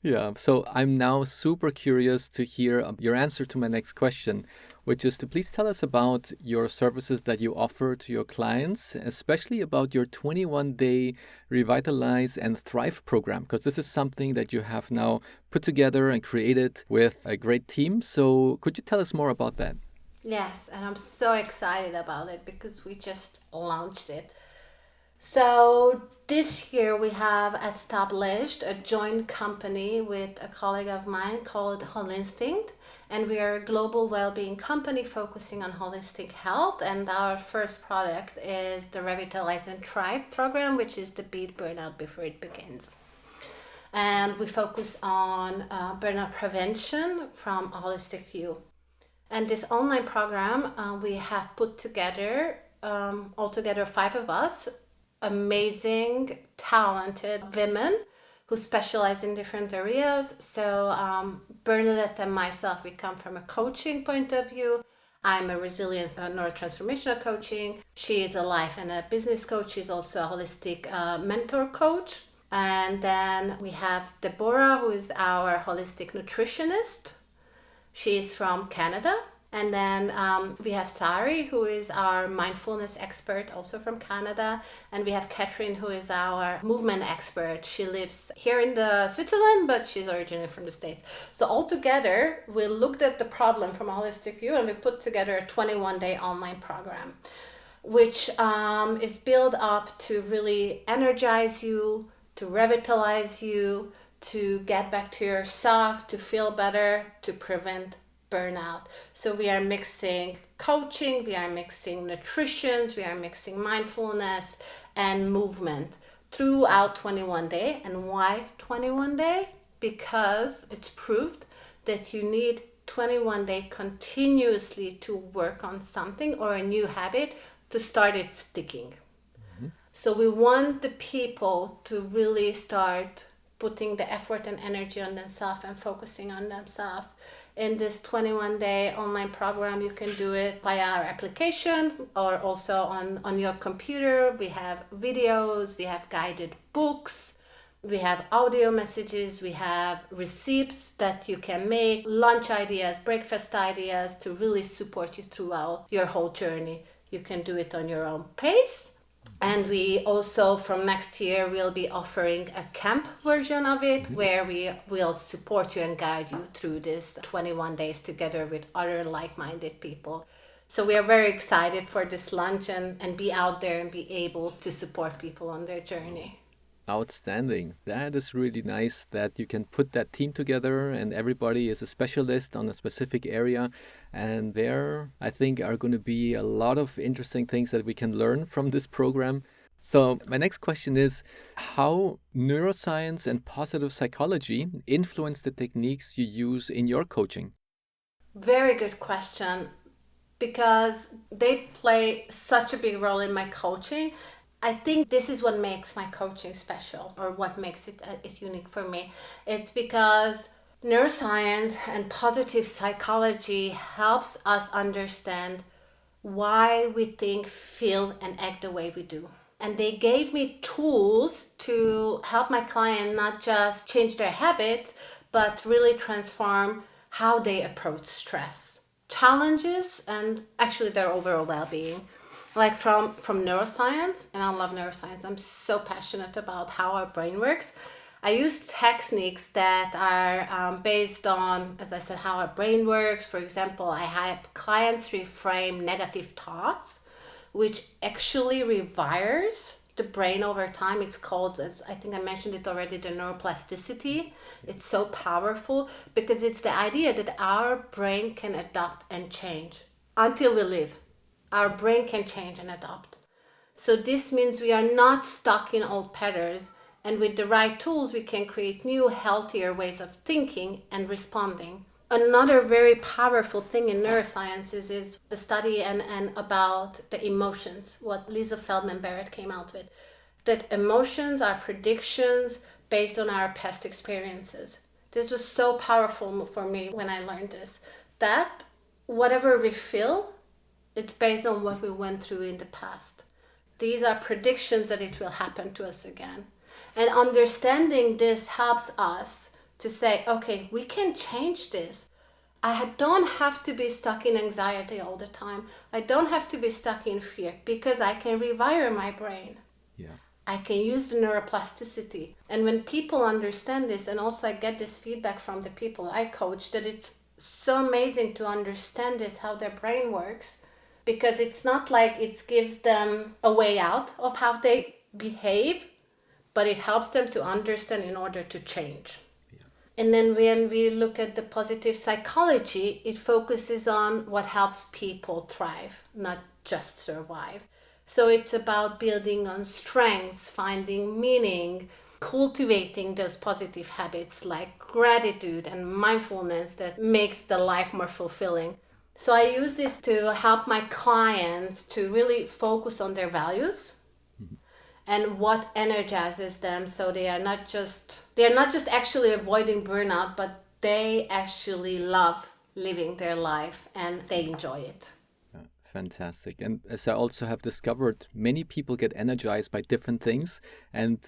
Yeah, so I'm now super curious to hear your answer to my next question, which is to please tell us about your services that you offer to your clients, especially about your 21-day Revitalize and Thrive program, because this is something that you have now put together and created with a great team. So could you tell us more about that? Yes, and I'm so excited about it because we just launched it. So this year we have established a joint company with a colleague of mine called Holinstinct, and we are a global well-being company focusing on holistic health. And our first product is the Revitalize and Thrive program, which is the Beat Burnout Before It Begins. And we focus on burnout prevention from a holistic view. And this online program, we have put together, altogether 5 of us, amazing, talented women who specialize in different areas. So Bernadette and myself, we come from a coaching point of view. I'm a resilience neurotransformational coaching. She is a life and a business coach. She's also a holistic mentor coach. And then we have Deborah, who is our holistic nutritionist. She's from Canada. And then we have Sari, who is our mindfulness expert, also from Canada. And we have Catherine, who is our movement expert. She lives here in the Switzerland, but she's originally from the States. So all together, we looked at the problem from a holistic view, and we put together a 21-day online program, which is built up to really energize you, to revitalize you, to get back to yourself, to feel better, to prevent burnout. So we are mixing coaching, we are mixing nutrition, we are mixing mindfulness and movement throughout 21 day. And why 21 day? Because it's proved that you need 21 day continuously to work on something or a new habit to start it sticking. So we want the people to really start putting the effort and energy on themselves and focusing on themselves. In this 21-day online program, you can do it via our application or also on your computer. We have videos, we have guided books, we have audio messages, we have receipts that you can make, lunch ideas, breakfast ideas to really support you throughout your whole journey. You can do it on your own pace. And we also, from next year, will be offering a camp version of it where we will support you and guide you through this 21 days together with other like-minded people. So we are very excited for this launch and be out there and be able to support people on their journey. Outstanding. That is really nice that you can put that team together and everybody is a specialist on a specific area. And there, I think, are going to be a lot of interesting things that we can learn from this program. So, my next question is how neuroscience and positive psychology influence the techniques you use in your coaching? Very good question, because they play such a big role in my coaching. I think this is what makes my coaching special, or what makes it unique for me. It's because neuroscience and positive psychology helps us understand why we think, feel, and act the way we do. And they gave me tools to help my client not just change their habits, but really transform how they approach stress, challenges, and actually their overall well-being. Like from neuroscience, and I love neuroscience. I'm so passionate about how our brain works. I use techniques that are based on, as I said, how our brain works. For example, I have clients reframe negative thoughts, which actually rewires the brain over time. It's called, as I think I mentioned it already, the neuroplasticity. It's so powerful because it's the idea that our brain can adapt and change until we live. Our brain can change and adapt. So this means we are not stuck in old patterns, and with the right tools, we can create new, healthier ways of thinking and responding. Another very powerful thing in neuroscience is the study and about the emotions, what Lisa Feldman Barrett came out with, that emotions are predictions based on our past experiences. This was so powerful for me when I learned this, that whatever we feel, it's based on what we went through in the past. These are predictions that it will happen to us again. And understanding this helps us to say, okay, we can change this. I don't have to be stuck in anxiety all the time. I don't have to be stuck in fear because I can rewire my brain. Yeah. I can use the neuroplasticity. And when people understand this, and also I get this feedback from the people I coach, that it's so amazing to understand this, how their brain works, because it's not like it gives them a way out of how they behave, but it helps them to understand in order to change. And then when we look at the positive psychology, it focuses on what helps people thrive, not just survive. So it's about building on strengths, finding meaning, cultivating those positive habits like gratitude and mindfulness that makes the life more fulfilling. So I use this to help my clients to really focus on their values and what energizes them, so they're not just actually avoiding burnout, but they actually love living their life and they enjoy it. Fantastic. And as I also have discovered, many people get energized by different things. And,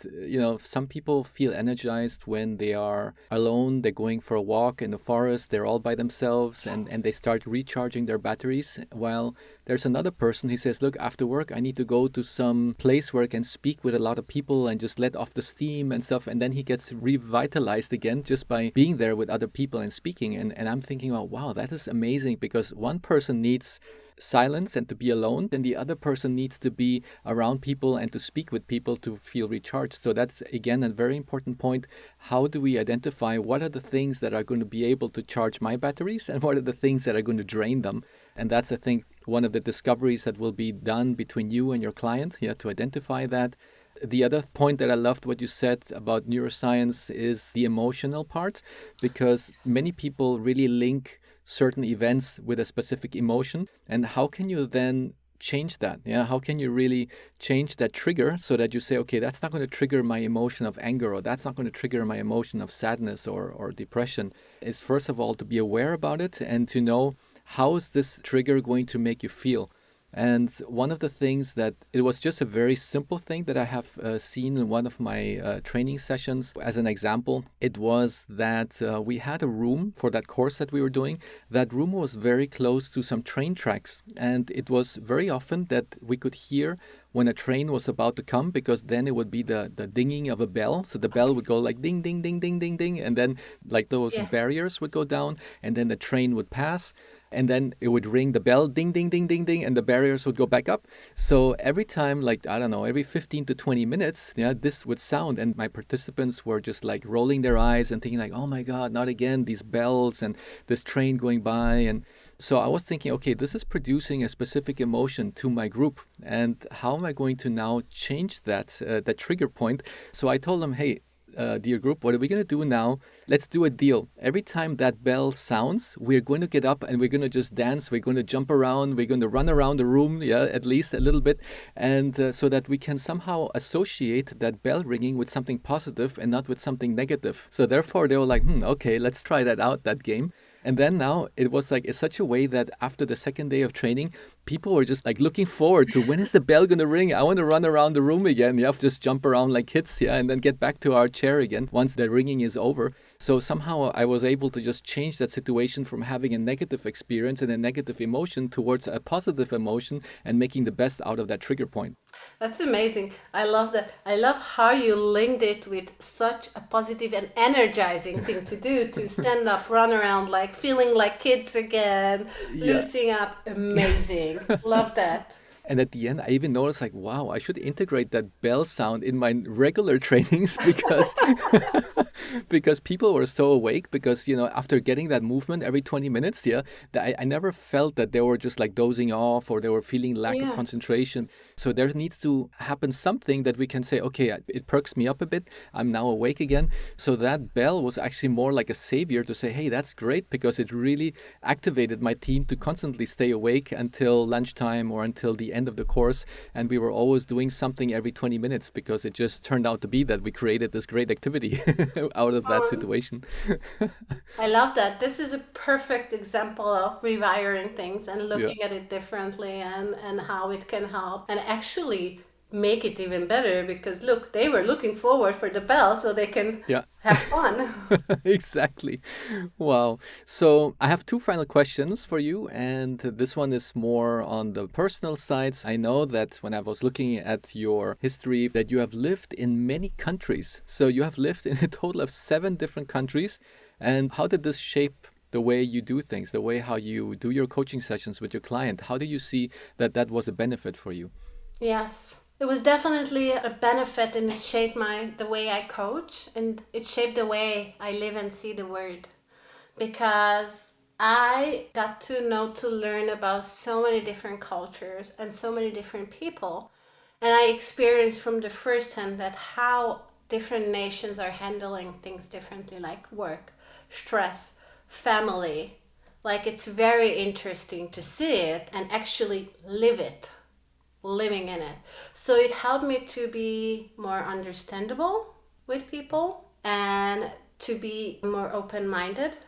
some people feel energized when they are alone, they're going for a walk in the forest, they're all by themselves, and they start recharging their batteries. While there's another person who says, look, after work, I need to go to some place where I can speak with a lot of people and just let off the steam and stuff. And then he gets revitalized again just by being there with other people and speaking. And I'm thinking, wow, that is amazing, because one person needs silence and to be alone, and the other person needs to be around people and to speak with people to feel recharged. So that's again a very important point. How do we identify what are the things that are going to be able to charge my batteries and what are the things that are going to drain them? And that's, I think, one of the discoveries that will be done between you and your client, to identify that. The other point that I loved what you said about neuroscience is the emotional part, because many people really link certain events with a specific emotion. And how can you then change that? How can you really change that trigger so that you say, okay, that's not going to trigger my emotion of anger, or that's not going to trigger my emotion of sadness or depression? Is first of all to be aware about it and to know, how is this trigger going to make you feel? And one of the things that, it was just a very simple thing that I have seen in one of my training sessions. As an example, it was that we had a room for that course that we were doing. That room was very close to some train tracks. And it was very often that we could hear when a train was about to come, because then it would be the dinging of a bell. So the bell would go like ding, ding, ding, ding, ding, ding. And then like those barriers would go down, and then the train would pass. And then it would ring the bell, ding, ding, ding, ding, ding, and the barriers would go back up. So every time, like, I don't know, every 15 to 20 minutes, this would sound. And my participants were just like rolling their eyes and thinking like, oh my God, not again, these bells and this train going by. And so I was thinking, okay, this is producing a specific emotion to my group. And how am I going to now change that trigger point? So I told them, hey, dear group, what are we going to do now? Let's do a deal. Every time that bell sounds, we're going to get up and we're going to just dance. We're going to jump around. We're going to run around the room, at least a little bit. And so that we can somehow associate that bell ringing with something positive and not with something negative. So therefore, they were like, okay, let's try that out, that game. And then now it was like, it's such a way that after the second day of training, people were just like looking forward to, when is the bell going to ring? I want to run around the room again. Just jump around like kids, and then get back to our chair again once the ringing is over. So somehow I was able to just change that situation from having a negative experience and a negative emotion towards a positive emotion and making the best out of that trigger point. That's amazing. I love that. I love how you linked it with such a positive and energizing thing to do, to stand up, run around, like feeling like kids again, loosening up. Amazing. Love that. And at the end, I even noticed like, wow, I should integrate that bell sound in my regular trainings because because people were so awake because, after getting that movement every 20 minutes, I never felt that they were just like dozing off or they were feeling lack of concentration. So there needs to happen something that we can say, okay, it perks me up a bit. I'm now awake again. So that bell was actually more like a savior to say, hey, that's great, because it really activated my team to constantly stay awake until lunchtime or until the end of the course. And we were always doing something every 20 minutes because it just turned out to be that we created this great activity out of that situation. I love that. This is a perfect example of rewiring things and looking at it differently and how it can help. And actually, make it even better, because look, they were looking forward for the bell so they can Yeah. have fun. Exactly. Wow. So I have two final questions for you, and this one is more on the personal sides. I know that when I was looking at your history, that you have lived in many countries. So you have lived in a total of 7 different countries. And how did this shape the way you do things, the way how you do your coaching sessions with your client? How do you see that that was a benefit for you? Yes, it was definitely a benefit, and it shaped the way I coach, and it shaped the way I live and see the world, because I got to learn about so many different cultures and so many different people. And I experienced from the first hand that how different nations are handling things differently, like work, stress, family. Like, it's very interesting to see it and actually living in it. So it helped me to be more understandable with people and to be more open minded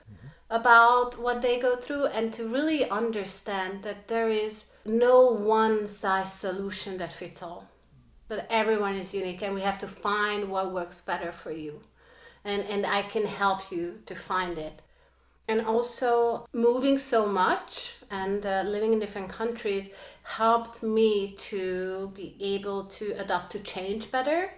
about what they go through, and to really understand that there is no one size solution that fits all, that everyone is unique and we have to find what works better for you, and I can help you to find it. And also, moving so much and living in different countries helped me to be able to adapt to change better,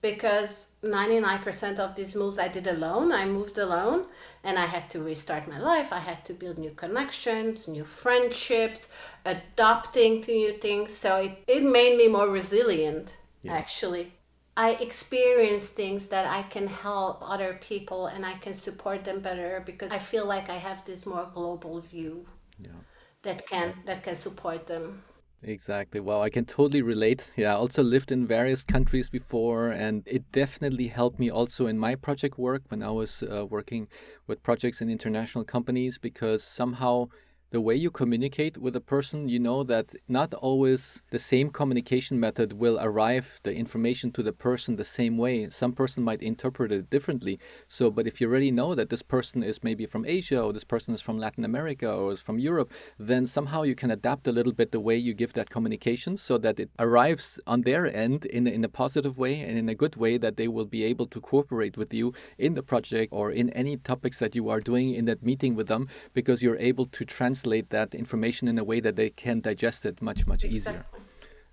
because 99% of these moves I did alone. I moved alone, and I had to restart my life. I had to build new connections, new friendships, adapting to new things. So it made me more resilient, Yeah. actually. I experience things that I can help other people and I can support them better, because I feel like I have this more global view Yeah. that can support them. Exactly. Well, I can totally relate. Yeah, I also lived in various countries before, and it definitely helped me also in my project work when I was working with projects in international companies, because somehow the way you communicate with a person, you know that not always the same communication method will arrive the information to the person the same way. Some person might interpret it differently. So, but if you already know that this person is maybe from Asia, or this person is from Latin America, or is from Europe, then somehow you can adapt a little bit the way you give that communication so that it arrives on their end in a positive way and in a good way, that they will be able to cooperate with you in the project or in any topics that you are doing in that meeting with them, because you're able to translate that information in a way that they can digest it much, much easier. Exactly.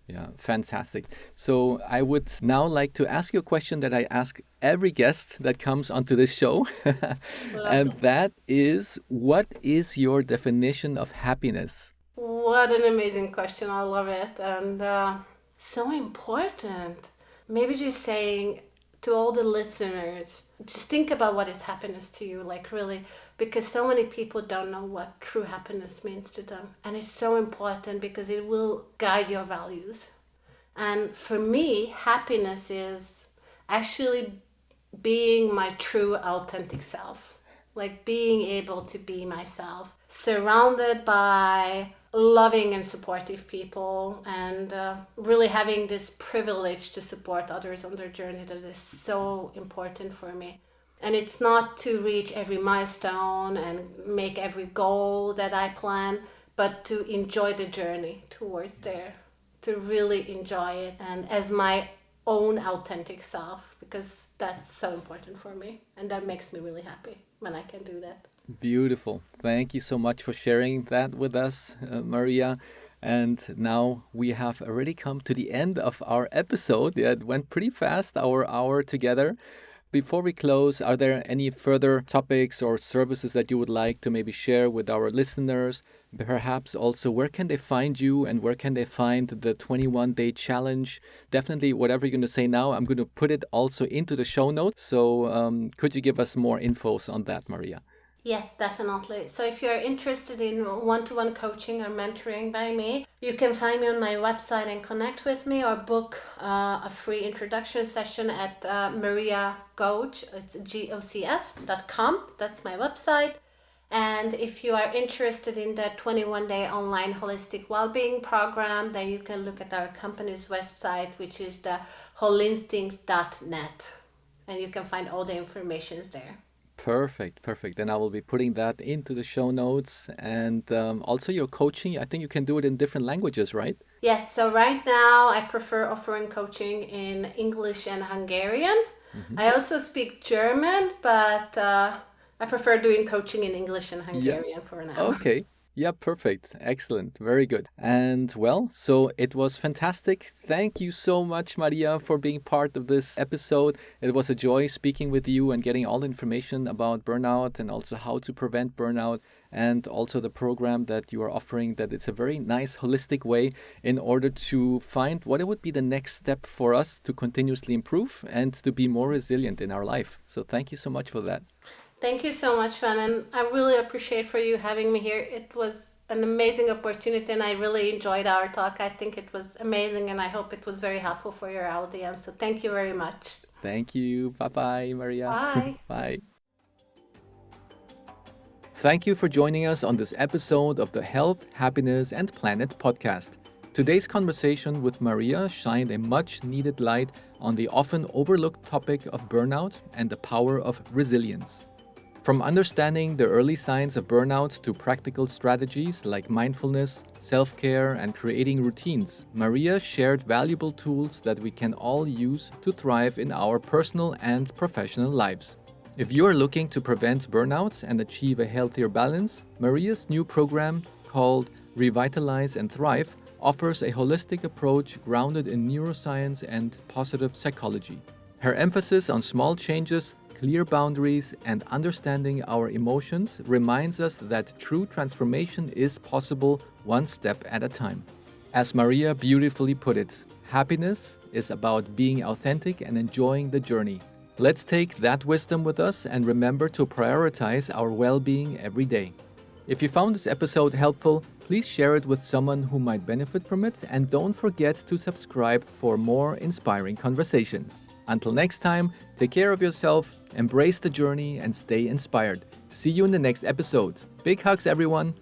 Yeah, fantastic. So I would now like to ask you a question that I ask every guest that comes onto this show. Love And that. that is, what is your definition of happiness? What an amazing question. I love it. And so important. Maybe just saying to all the listeners, just think about what is happiness to you, like really, because so many people don't know what true happiness means to them. And it's so important because it will guide your values. And for me, happiness is actually being my true authentic self, like being able to be myself, surrounded by loving and supportive people, and really having this privilege to support others on their journey that is so important for me. And it's not to reach every milestone and make every goal that I plan, but to enjoy the journey towards there, to really enjoy it and as my own authentic self, because that's so important for me, and that makes me really happy when I can do that. Beautiful. Thank you so much for sharing that with us, Maria. And now we have already come to the end of our episode. Yeah, it went pretty fast, our hour together. Before we close, are there any further topics or services that you would like to maybe share with our listeners? Perhaps also, where can they find you and where can they find the 21-day challenge? Definitely, whatever you're going to say now, I'm going to put it also into the show notes. So, could you give us more infos on that, Maria? Yes, definitely. So if you're interested in one-to-one coaching or mentoring by me, you can find me on my website and connect with me, or book a free introduction session at Maria Gocs. It's gocs.com. That's my website. And if you are interested in the 21-day online holistic well-being program, then you can look at our company's website, which is the holinstinct.net. And you can find all the informations there. Perfect, perfect. Then I will be putting that into the show notes. And also your coaching, I think you can do it in different languages, right? Yes, so right now I prefer offering coaching in English and Hungarian. Hmm. I also speak German, but I prefer doing coaching in English and Yeah. Hungarian for now. Okay. Yeah, perfect. Excellent. Very good. And well, so it was fantastic. Thank you so much, Maria, for being part of this episode. It was a joy speaking with you and getting all the information about burnout and also how to prevent burnout and also the program that you are offering, that it's a very nice holistic way in order to find what it would be the next step for us to continuously improve and to be more resilient in our life. So thank you so much for that. Thank you so much, Van, and I really appreciate for you having me here. It was an amazing opportunity, and I really enjoyed our talk. I think it was amazing, and I hope it was very helpful for your audience. So thank you very much. Thank you. Bye bye, Maria. Bye. Bye. Thank you for joining us on this episode of the Health, Happiness, and Planet podcast. Today's conversation with Maria shined a much needed light on the often overlooked topic of burnout and the power of resilience. From understanding the early signs of burnout to practical strategies like mindfulness, self care, and creating routines, Maria shared valuable tools that we can all use to thrive in our personal and professional lives. If you are looking to prevent burnout and achieve a healthier balance, Maria's new program called Revitalize and Thrive offers a holistic approach grounded in neuroscience and positive psychology. Her emphasis on small changes, clear boundaries, and understanding our emotions reminds us that true transformation is possible one step at a time. As Maria beautifully put it, happiness is about being authentic and enjoying the journey. Let's take that wisdom with us and remember to prioritize our well-being every day. If you found this episode helpful, please share it with someone who might benefit from it, and don't forget to subscribe for more inspiring conversations. Until next time, take care of yourself, embrace the journey, and stay inspired. See you in the next episode. Big hugs, everyone.